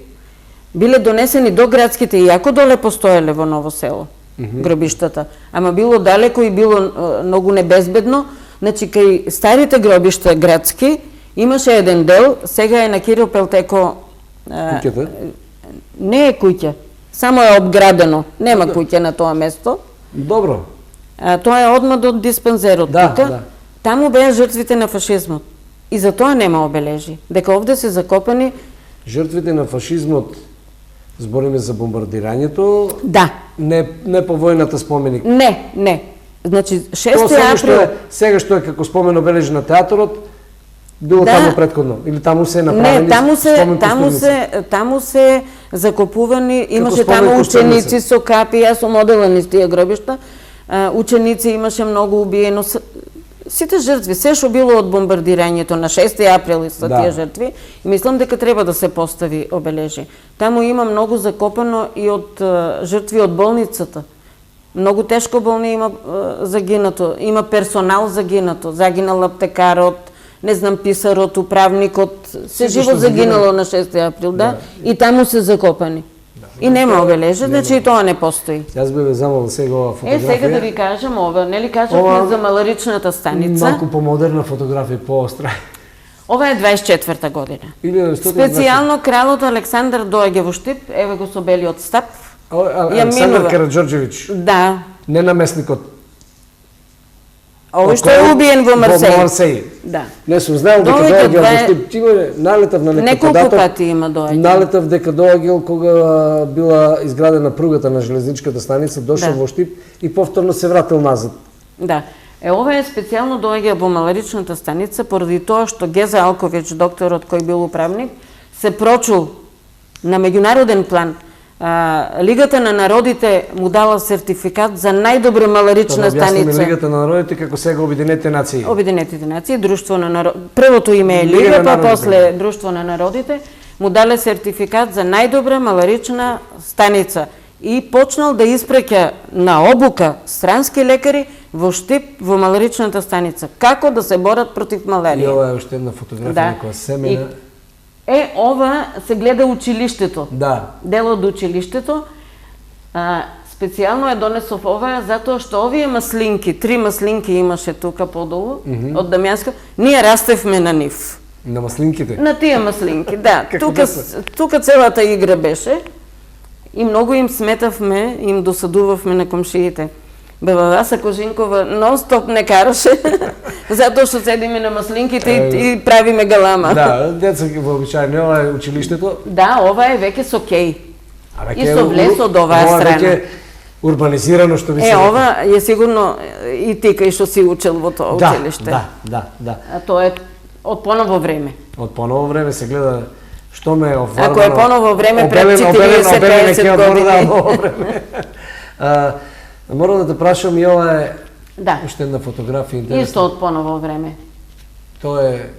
Speaker 2: биле донесени до градските, иако доле постоеле во Ново село, гробиштата. Ама било далеко и било многу небезбедно. Значи, кај старите гробишта градски, имаше еден дел, сега е на Кирил Пелтеко...
Speaker 1: Куќата?
Speaker 2: Не е куќа, само е обградено, нема куќа на тоа место.
Speaker 1: Добро.
Speaker 2: Тоа е одмад од диспанзерот тука. Таму беа жртвите на фашизмот. И за тоа нема обележи. Дека овде се закопани...
Speaker 1: Жртвите на фашизмот Збориме за бомбардирањето,
Speaker 2: Да.
Speaker 1: не по војната споменик.
Speaker 2: Не. Значи, 6
Speaker 1: Тоа
Speaker 2: април...
Speaker 1: сега што е како спомен обележи на театрот, било
Speaker 2: Да.
Speaker 1: таму претходно? Или таму се направени
Speaker 2: таму се закупувани, имаше
Speaker 1: спомен
Speaker 2: таму
Speaker 1: костурница.
Speaker 2: ученици со капи, јас сум одела низ тие гробишта, ученици, имаше многу убиено. Сите жртви, се што било од бомбардирањето на 6 април са тие жртви, и мислам дека треба да се постави обележи. Таму има многу закопано и од жртви од болницата. Многу тешко болни има загинато, има персонал загинато, загинал аптекарот, не знам, писарот, управникот, се живо загинало на 6 април, да, и таму се закопани. И нема обележа, значи и тоа не постои.
Speaker 1: Јас бе замолил сега ова фотографија.
Speaker 2: Сега да ви кажам ова, нели кажавме за маларичната станица?
Speaker 1: Малку помодерна фотографија, поостра.
Speaker 2: Ова е 24-та година.
Speaker 1: 1920.
Speaker 2: Специјално кралот Александар доаѓа во Штип, еве го со белиот стап.
Speaker 1: Александар Караджорџевиќ.
Speaker 2: Да.
Speaker 1: Не наместникот.
Speaker 2: Овој што е убиен во Марсеј.
Speaker 1: Во Марсеј.
Speaker 2: Да.
Speaker 1: Не сум знаел дека доаѓал во Штип. Ти налетав на
Speaker 2: неколку пати има доаѓал.
Speaker 1: Налетав дека доаѓал кога била изградена пругата на железничката станица, дошол во Штип и повторно се вратил назад.
Speaker 2: Да. Ова е специјално доаѓа во маларичната станица поради тоа што Геза Алковиќ, докторот кој бил управник, се прочул на меѓународен план. Лигата на народите му дала сертификат за најдобра маларична станица.
Speaker 1: Лигата на народите како сега Обединетите нации.
Speaker 2: Обединетите нации, Друштво на народ. Првото име е Лига, па после Друштво на народите му дале сертификат за најдобра маларична станица и почнал да испраќа на обука странски лекари во Штип, во маларичната станица. Како да се борат против маларија.
Speaker 1: И ова е уште една фотографија која семена.
Speaker 2: Ова се гледа училиштето.
Speaker 1: Да.
Speaker 2: Дел од училиштето. Специјално е донесов ова затоа што овие маслинки, 3 маслинки имаше тука подолу, од Дамјанска, ние растевме на нив.
Speaker 1: На маслинките?
Speaker 2: На тие маслинки, да. Тука целата игра беше и многу им сметавме, им досадувавме на комшиите. Баба Васа Кожинкова нон-стоп не караше, затоа што седиме на маслинките и правиме галама.
Speaker 1: Да, деца ги вообичаени, ова е училиштето.
Speaker 2: Да, ова е веќе со кеј. И со влез од оваа страна.
Speaker 1: Ова веќе урбанизирано, што би се
Speaker 2: рекол. Ова е сигурно и ти кај што си учел во тоа училиште.
Speaker 1: Да.
Speaker 2: А тоа е од поново време.
Speaker 1: Од поново време се гледа што ме е офарвано.
Speaker 2: Ако е поново време пред 40-50 години.
Speaker 1: Морам да те прашам и ова е
Speaker 2: Да.
Speaker 1: Уште една фотографија интересна.
Speaker 2: Исто од поново време.
Speaker 1: Тоа е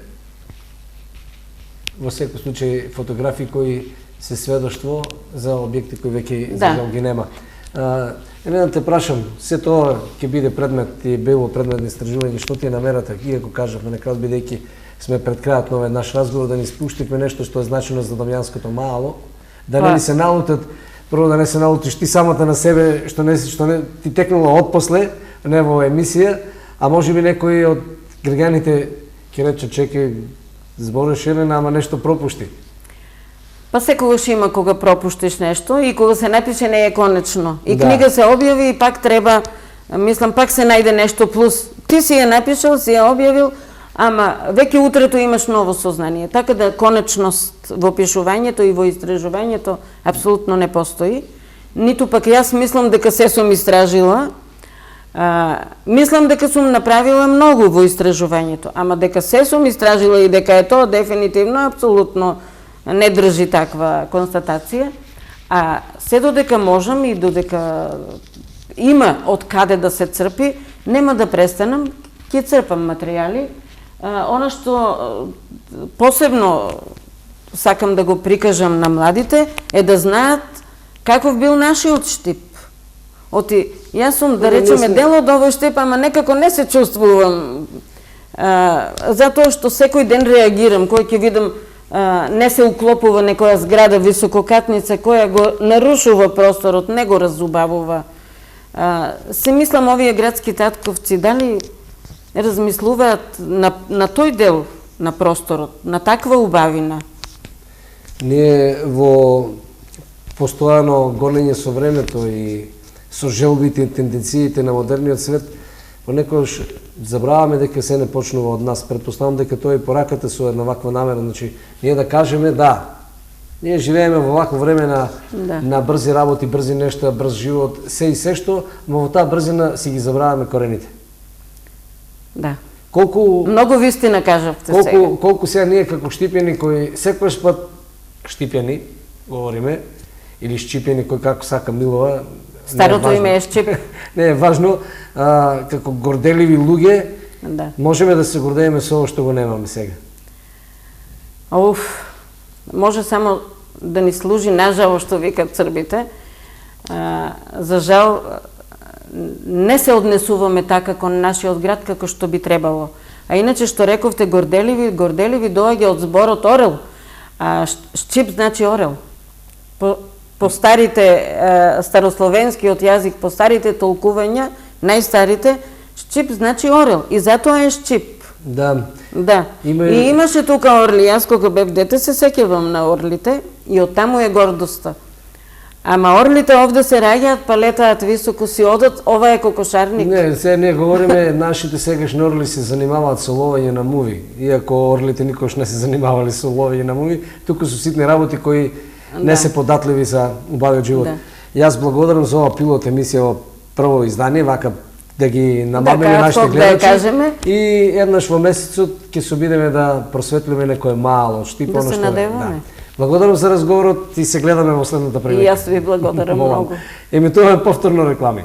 Speaker 1: во секој случај фотографии кои се сведоштво за објекти кои веќе ги нема. Не да те прашам, се тоа ќе биде предмет и било предмет на истражување, што ти е намерата, иако кажавме на крајот бидејќи сме пред крајот на овој наш разговор, да ни спуштиме нешто што е значено за Дамјанското мало, да не ни се налутат, прво да не се налутиш ти самата на себе, што не ти текнула отпосле, не во емисија, а можеби некои од граѓаните ќе рече чекај, збориш Елена, ама нешто пропушти.
Speaker 2: Па секогаш има кога пропуштиш нешто и кога се напише не е конечно. И книга се објави и пак треба, мислам, пак се најде нешто плюс. Ти си ја напишал, си ја објавил, ама веќе утрето имаш ново сознание. Така да конечност во пишувањето и во истражувањето апсолутно не постои. Ниту пак јас мислам дека се сум истражила. Мислам дека сум направила многу во истражувањето, ама дека се сум истражила и дека е тоа дефинитивно, апсолутно не држи таква констатација. А се додека можам и додека има од каде да се црпи, нема да престанам, ќе црпам материјали. Она што посебно сакам да го прикажам на младите е да знаат каков бил нашиот Штип. Оти, јас сум, да речеме, дел од овој Штип, ама некако не се чувствувам, затоа што секој ден реагирам, кој ќе видам не се уклопува некоја зграда висококатница која го нарушува просторот, не го разубавува. Се мислам овие градски татковци дали размислуваат на тој дел на просторот, на таква убавина.
Speaker 1: Ние во постојано гонење со времето и со желбите и тенденциите на модерниот свет, понекогаш забраваме дека се не почнува од нас. Претпоставам дека тоа е пораката со една ваква намера. Значи, ние да кажеме да, Ние живееме во вакво време
Speaker 2: Да.
Speaker 1: на брзи работи, брзи нешта, брз живот, се и се што, но во таа брзина си ги забраваме корените.
Speaker 2: Да.
Speaker 1: Колку
Speaker 2: Многу вистина кажавте сега.
Speaker 1: колку сега ние како штипјани кои секојаш пат штипјани говориме или шчипјани кој како сака Милова.
Speaker 2: Старото име е Шчип.
Speaker 1: Не е важно, како горделиви луѓе,
Speaker 2: Да.
Speaker 1: можеме да се гордееме со ово што го немаме сега.
Speaker 2: Може само да ни служи нажало што викат србите. За жал не се однесуваме така кон нашиот град како што би требало. А иначе што рековте горделиви доаѓа од зборот орел. Шчип значи орел. По старите старословенскиот јазик, по старите толкувања, најстарите, Шчип значи орел и затоа е Шчип.
Speaker 1: Да.
Speaker 2: Да. И имаше тука орли. Јас кога бев дете се сеќавам на орлите и оттаму е гордоста. Ама орлите овде се раѓаат, па летаат високо, си одат, ова е кокошарник.
Speaker 1: Не, сега ние говориме, нашите сегашни орли се занимаваат со ловење на муви. Иако орлите никош не се занимавали со ловење на муви, туку со ситни работи кои не се податливи за убавиот живот. Јас благодарам за ова пилот емисија во прво издание, вака да ги намамиме нашите гледачи. И еднаш во месецот ќе се обидеме да просветлиме некое мало штип,
Speaker 2: да се надеваме.
Speaker 1: Благодарам за разговорот и се гледаме во следната прилика.
Speaker 2: И јас ви благодарам многу.
Speaker 1: Емитуваме повторно реклами.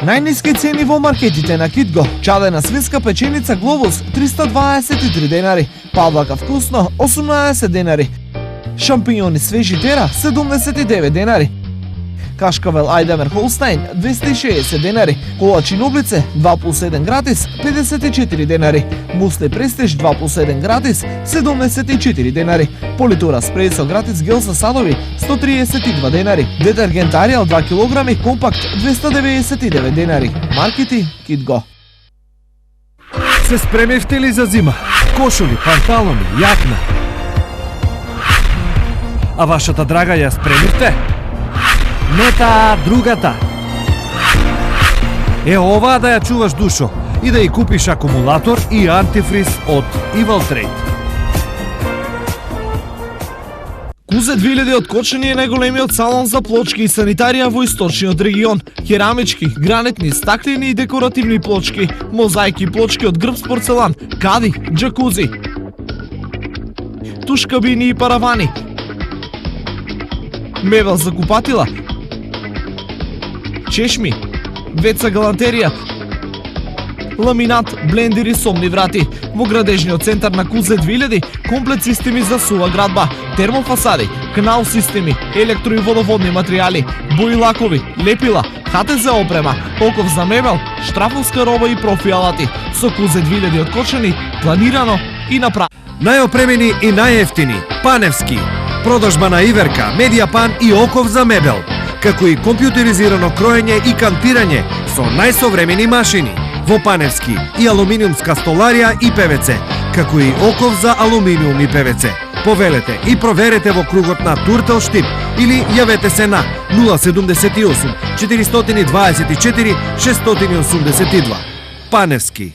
Speaker 8: Најниски цени во маркетите на Китго. Чадена свинска печеница Глобус 323 денари, павлака вкусно 18 денари. Шампиньони свежи тера 79 денари. Кашкавел Айдамер Холстайн 260 денари, колачин облице 2+1 гратис 54 денари, мусли престиж 2+1 гратис 74 денари, политура спреј со гратис гел за садови 132 денари, детергент Ариел 2 кг компакт 299 денари. Маркети Китго.
Speaker 4: Се спремивте ли за зима? Кошули, панталони, јакна. А вашата драга ја спремивте? Не таа, другата. Е оваа да ја чуваш душо и да ја купиш акумулатор и антифриз од Evil Trade.
Speaker 8: Кузе 2000 од Кочани е најголемиот салон за плочки и санитарија во источниот регион. Керамички, гранитни, стаклени и декоративни плочки, мозаики плочки од грб порцелан, кади, џакузи, туш кабини и паравани, мебел за купатила, чешми, веца галантерија, ламинат, блендери, сомни врати. Во градежниот центар на Кузе 2000, комплет системи за сува градба, термофасади, канал системи, електро и водоводни материјали, бои лакови, лепила, ХТЗ опрема, оков за мебел, штрафовска роба и профи алати. Со Кузе 2000 од Кочани, планирано и направено.
Speaker 4: Најопремени и најефтини, Паневски. Продажба на иверка, медијапан и оков за мебел, како и компјутеризирано кроење и кантирање со најсовремени машини. Во Паневски и алуминиумска столарија и ПВЦ, како и оков за алуминиум и ПВЦ. Повелете и проверете во кругот на Туртел Штип или јавете се на 078 424 682. Паневски.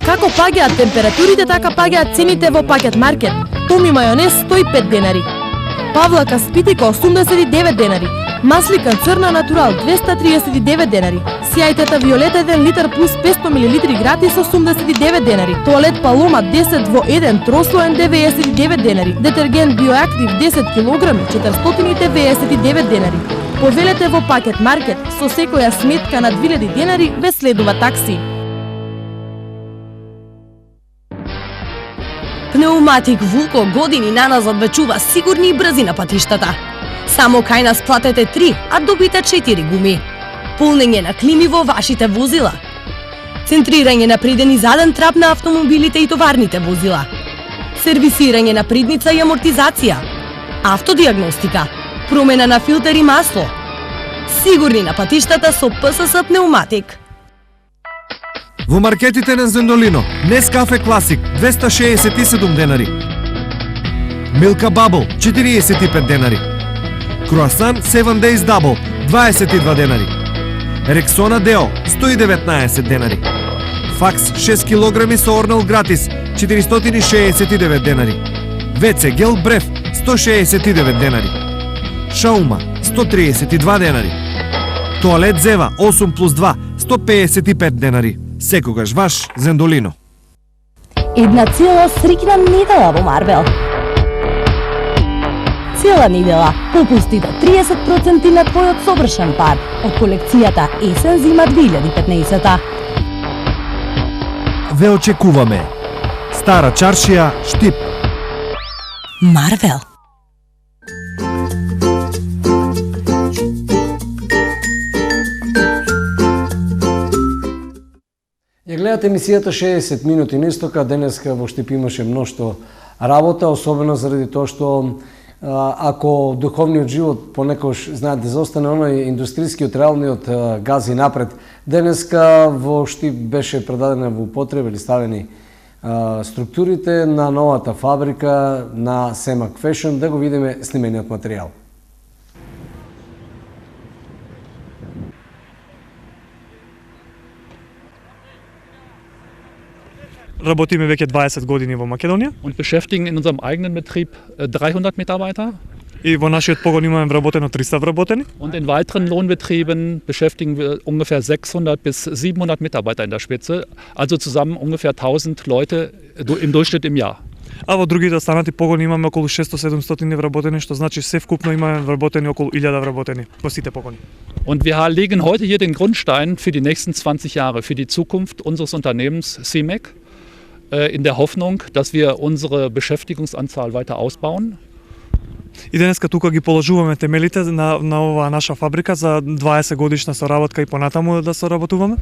Speaker 5: Како паѓаат температурите, така паѓаат цените во пакет маркет. Томи мајонез 105 денари. Павлака спитика 89 денари. Маслика црна натурал 239 денари. Сјајтета Виолета 1 литар плюс 500 мл гратис 89 денари. Тоалет Палома 10 во 1 трослоен 99 денари. Детергент Биоактив 10 кг 499 денари. Повелете во пакет маркет со секоја сметка на 2000 денари ве следува такси.
Speaker 10: Пнеуматик Вулко години наназад ве чува сигурни и брзи на патиштата.
Speaker 5: Само кај нас платете 3, а добите 4 гуми. Полнење на клими во вашите возила. Центрирање на преден и заден трап на автомобилите и товарните возила. Сервисирање на предница и амортизација. Автодиагностика. Промена на филтер и масло. Сигурни на патиштата со ПСС пнеуматик.
Speaker 4: Во маркетите на Зендолино, Нескафе Класик 267 денари. Милка Бабл 45 денари. Круасан 7 Days Double 22 денари. Рексона Део 119 денари. Факс 6 кг со орнел гратис 469 денари. ВЦ Гел Бреф 169 денари. Шаума 132 денари. Тоалет Зева 8+2 155 денари. Секогаш ваш Зендолино.
Speaker 3: Една цела среќна недела во Марвел. Цела недела попусти до 30% на твојот совршен пар од колекцијата Есен зима 2015.
Speaker 4: Ве очекуваме. Стара чаршија, Штип.
Speaker 3: Марвел.
Speaker 1: Ја гледате емисијата 60 минути на истока. Денеска во Штип имаше мношто работа, особено заради тоа што ако духовниот живот понекогаш знаат да заостане оној индустријскиот реалниот гази напред, денеска во Штип беше предадена во употреба или ставени структурите на новата фабрика на Семак Фешн. Да го видиме снимениот материјал.
Speaker 10: Работиме веќе 20 години во Македонија.
Speaker 11: Und beschäftigen in unserem eigenen Betrieb 300 Mitarbeiter.
Speaker 10: И во нашиот погон имаме вработено 300 вработени.
Speaker 11: Und in weiteren Lohnbetrieben beschäftigen wir ungefähr 600 bis 700 Mitarbeiter in der Spitze. Also zusammen ungefähr 1000 Leute im Durchschnitt im Jahr.
Speaker 10: А во другите останати погони имаме околу 600-700 вработени, што значи се вкупно имаме вработени околу 1000 вработени во сите погони.
Speaker 11: Und wir legen heute hier den Grundstein für die nächsten 20 Jahre, für die Zukunft unseres Unternehmens CIMEC. In der Hoffnung, dass wir unsere Beschäftigungsanzahl weiter ausbauen.
Speaker 10: И денеска тука ги положуваме темелите на оваа наша фабрика за 20 годишна соработка и понатаму да соработуваме.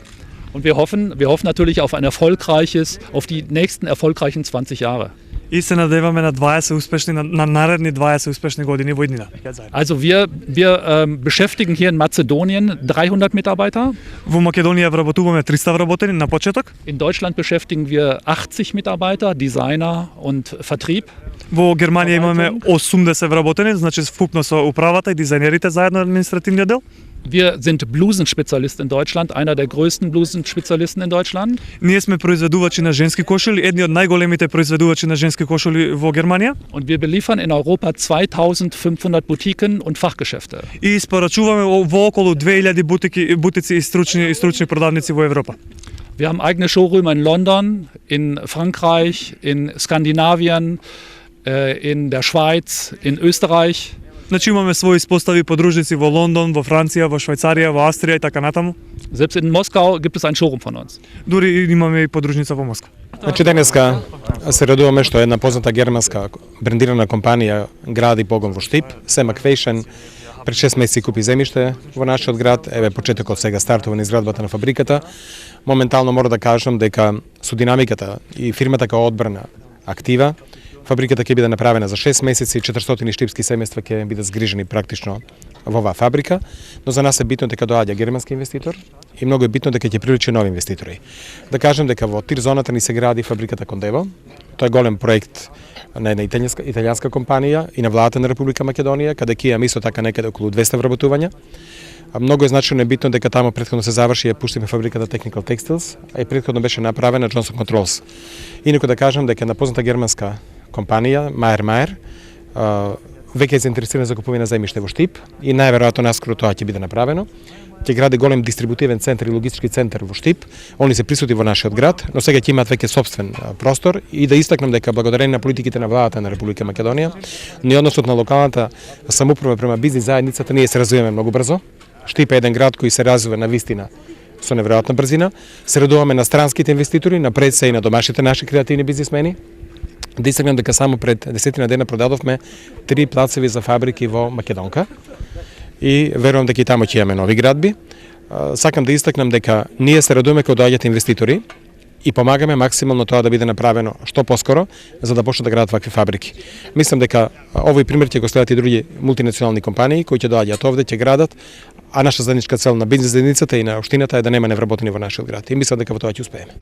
Speaker 11: Und wir hoffen natürlich auf auf die nächsten erfolgreichen 20 Jahre.
Speaker 10: И се надеваме на 20 успешни на наредни 20 успешни години во иднина.
Speaker 11: Also wir beschäftigen hier in Mazedonien 300 Mitarbeiter.
Speaker 10: Во Македонија вработуваме 300 вработени на почеток.
Speaker 11: In Deutschland beschäftigen wir 80 Mitarbeiter, Designer und Vertrieb.
Speaker 10: Во Германија имаме 80 вработени, значи вкупно со управата и дизајнерите заедно административниот дел.
Speaker 11: Wir sind Blusenspezialist in Deutschland, einer der größten Blusenspezialisten in Deutschland.
Speaker 10: Ние сме произведувачи на женски кошули, едни од најголемите произведувачи на женски кошули во Германија.
Speaker 11: Und wir beliefern in Europa 2500 Boutiquen und Fachgeschäfte.
Speaker 10: И испорачуваме во околу 2000 бутици и стручни продавници во Европа.
Speaker 11: Wir haben eigene Showrooms in London, in Frankreich, in Skandinavien, in der Schweiz, in Österreich.
Speaker 10: Значи имаме своји испостави подружници во Лондон, во Франција, во Швајцарија, во Австрија и така натаму.
Speaker 11: Selbst in Moskau gibt es ein Showroom von uns.
Speaker 10: Дури имаме и подружница во Москва.
Speaker 12: Значи денеска се радуваме што една позната германска брендирана компанија гради погон во Штип, Семак Фешн. Пред 6 месеци купи земјиште во нашиот град, еве почетокот сега стартува на изградбата на фабриката. Моментално мора да кажам дека со динамиката и фирмата као одбрана актива, фабриката ќе биде направена за 6 месеци, 400 штипски семејства ќе бидат згрижени практично во оваа фабрика, но за нас е битно дека доаѓа германски инвеститор и многу е битно дека ќе привлече нови инвеститори. Да кажем дека во Тир зоната ни се гради фабриката Кондево. Тоа е голем проект на една италијанска компанија и на владата на Република Македонија, каде ќе имаме исто така некаде околу 200 вработувања. Многу е значајно и битно дека таму претходно се заврши и пуштиме фабриката Technical Textiles, а и претходно беше направена Johnson Controls. Инаку да кажам дека на позната германска компанија Майер веќе е заинтересирана за купување на земјиште во Штип и најверојатно наскоро тоа ќе биде направено. Ќе гради голем дистрибутивен центар и логистички центар во Штип. Они се присути во нашиот град, но сега ќе имаат веќе сопствен простор и да истакнам дека благодарение на политиките на владата на Република Македонија, ни односот на локалната самоуправа према бизнис заедницата ние се развиваме многу брзо. Штип е еден град кој се развива на вистина со неверојатна брзина. Се радуваме на странските инвеститори, на пред се и на домашните наши креативни бизнисмени. Да истакнем дека само пред 10 дена продадовме 3 плацеви за фабрики во Македонка и верувам дека и таму ќе имаме нови градби. Сакам да истакнем дека ние се радуваме кога доаѓаат инвеститори и помагаме максимално тоа да биде направено што поскоро, за да почнат да градат вакви фабрики. Мислам дека овој пример ќе го следат и други мултинационални компании кои ќе доаѓаат овде, ќе градат, а наша заедничка цел на бизнес заедницата и на општината е да нема невработени во нашиот град. И мислам дека во тоа ќе успееме.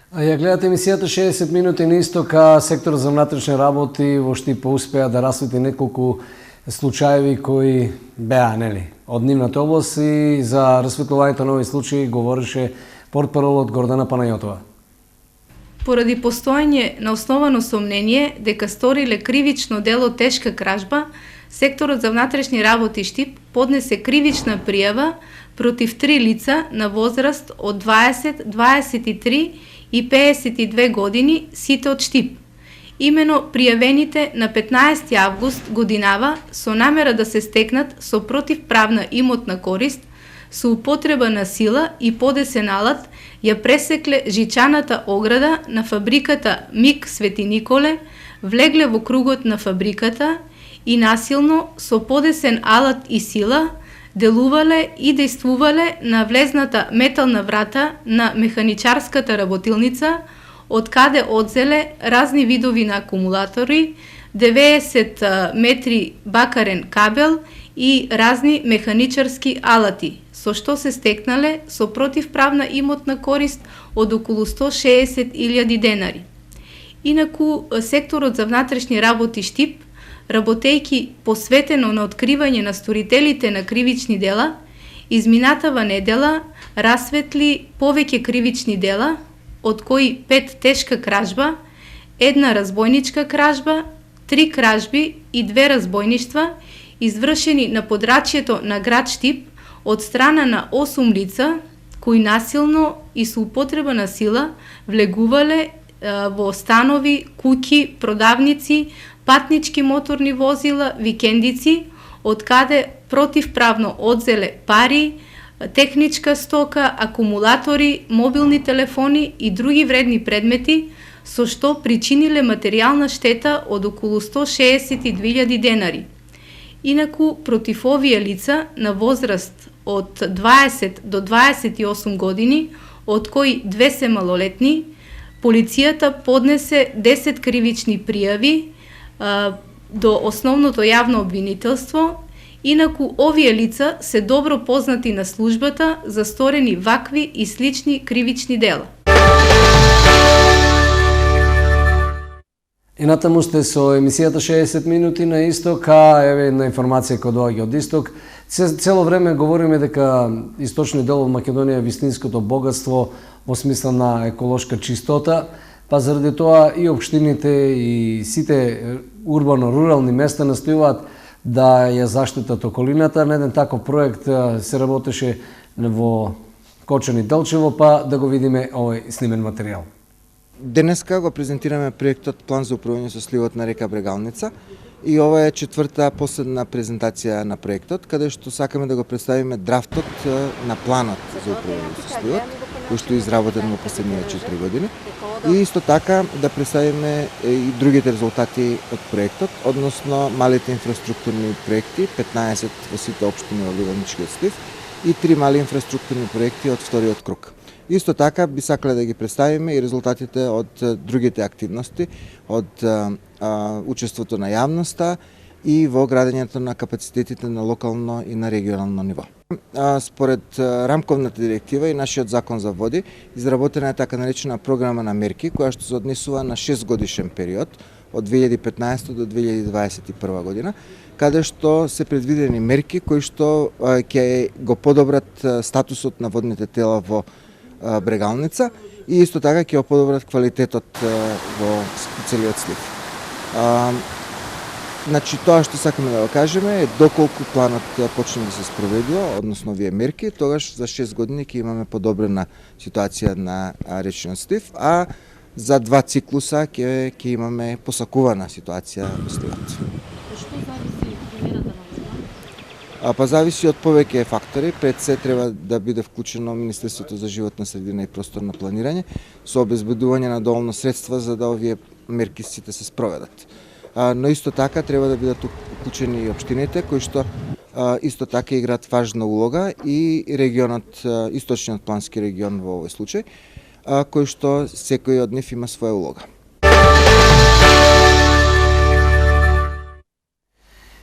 Speaker 1: Ја гледате емисијата 60 минути на исток, а секторот за внатрешни работи во Штип успеа да расветли неколку случаеви кои беа, нели, од нивната област и за расветлувањето на овој случаи говореше портпаролот Гордана Панајотова.
Speaker 13: Поради постојање на основано сомнение дека сториле кривично дело тешка кражба, секторот за внатрешни работи Штип поднесе кривична пријава против 3 лица на возраст од 20, 23 и 52 години, сите од Штип. Имено пријавените на 15 август годинава со намера да се стекнат со противправна имотна корист, со употреба на сила и подесен алат, ја пресекле жичаната ограда на фабриката МИК Свети Николе, влегле во кругот на фабриката и насилно со подесен алат и сила делувале и дејствувале на влезната метална врата на механичарската работилница, од каде одзеле разни видови на акумулатори, 90 метри бакарен кабел и разни механичарски алати, со што се стекнале со противправна имотна корист од околу 160.000 денари. Инаку, секторот за внатрешни работи Штип, работејќи посветено на откривање на сторителите на кривични дела, изминатава недела расветли повеќе кривични дела, од кои 5 тешка кражба, 1 разбойничка кражба, 3 кражби и 2 разбойништва, извршени на подрачјето на град Штип од страна на 8 лица, кои насилно и со употреба на сила влегувале во станови, куќи, продавници, патнички моторни возила, викендици, од каде противправно одзеле пари, техничка стока, акумулатори, мобилни телефони и други вредни предмети, со што причиниле материјална штета од околу 162.000 денари. Инаку, против овие лица на возраст од 20 до 28 години, од кои 2 се малолетни, полицијата поднесе 10 кривични пријави до основното јавно обвинителство. Инаку, овие лица се добро познати на службата за сторени вакви и слични кривични дела.
Speaker 1: И натаму сте со емисијата 60 минути на исток, а еве една информација која доаѓа од исток. Цело време говориме дека источниот дел од Македонија е вистинското богатство во смисла на еколошка чистота, па заради тоа и општините и сите урбано-рурални места настојуваат да ја заштитат околината. На еден таков проект се работеше во Кочани Делчево, па да го видиме овој снимен материјал.
Speaker 14: Денеска го презентираме проектот План за управување со сливот на река Брегалница и ова е четврта последна презентација на проектот, каде што сакаме да го представиме драфтот на планот за управување со сливот, кој што е изработен во последните 4 години. И исто така да представиме и другите резултати од проектот, односно малите инфраструктурни проекти, 15 во сите општини во Ливадничкиот слив и 3 мали инфраструктурни проекти од вториот круг. Исто така би сакале да ги представиме и резултатите од другите активности, од учеството на јавноста и во градењето на капацитетите на локално и на регионално ниво. Според рамковната директива и нашиот закон за води, изработена е така наречена програма на мерки, која што се однесува на 6 годишен период, од 2015 до 2021 година, каде што се предвидени мерки кои што ќе го подобрат статусот на водните тела во Брегалница и исто така ќе го подобрат квалитетот во целиот слив. Значи, тоа што сакаме да го кажеме е доколку планот почне да се спроведува, односно овие мерки, тогаш за 6 години ќе имаме подобрена ситуација на речниот слив, а за 2 циклуса ќе имаме посакувана ситуација во сливот. Па зависи од повеќе фактори. Пред се треба да биде вклучено Министерството за животна средина и просторно планирање со обезбедување на доволно средства за да овие мерки сите се спроведат. Но исто така треба да бидат вклучени и општините кои што исто така играат важна улога и регионот, источниот плански регион во овој случај, кој што секој од нив има своја улога.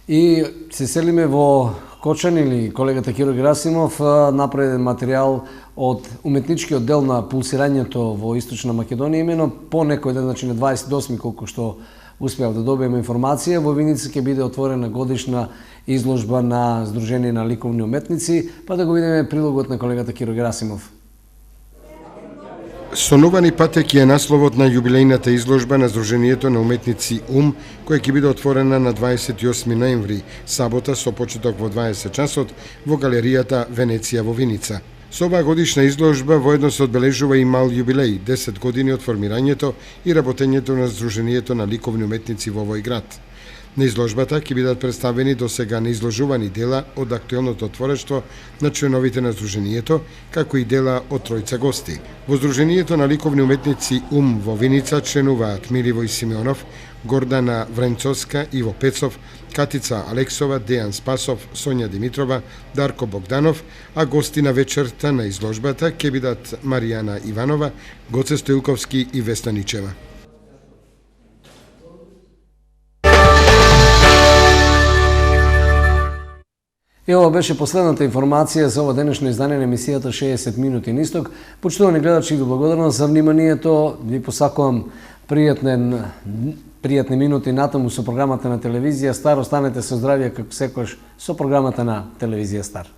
Speaker 1: И се селиме во Кочан или колегата Киро Герасимов направи материјал од уметничкиот дел на пулсирањето во Источна Македонија, именно по некој ден, значи на 28 колку што успеав да добиеме информација, во Виница ќе биде отворена годишна изложба на Сдружение на ликовни уметници, па да го видиме прилогот на колегата Киро Герасимов.
Speaker 15: Соновани патеки е насловот на јубилејната изложба на Сдруженијето на уметници која ќе биде отворена на 28 ноември, сабота со почеток во 20 часот во галеријата Венеција во Виница. Со оваа годишна изложба воедно се одбележува и мал јубилеј, 10 години од формирањето и работењето на Сдруженијето на ликовни уметници во овој град. На изложбата ќе бидат представени досега неизложувани дела од актуелното творештво на членовите на Сдруженијето, како и дела од тројца гости. Во Сдруженијето на ликовни уметници во Виница членуваат Миливој Симеонов, Гордана Вренцовска, Иво Пецов, Катица Алексова, Дејан Спасов, Сонја Димитрова, Дарко Богданов, а гости на вечерта на изложбата ќе бидат Маријана Иванова, Гоце Стоилковски и Весна Ничева.
Speaker 1: И ова беше последната информација за ова денешно издание на емисијата 60 минути на исток. Почитувани гледачи, ви благодарам за вниманието. Ви посакувам пријатни минути натаму со програмата на телевизија Стар. Останете со здравје како секојаш со програмата на телевизија Стар.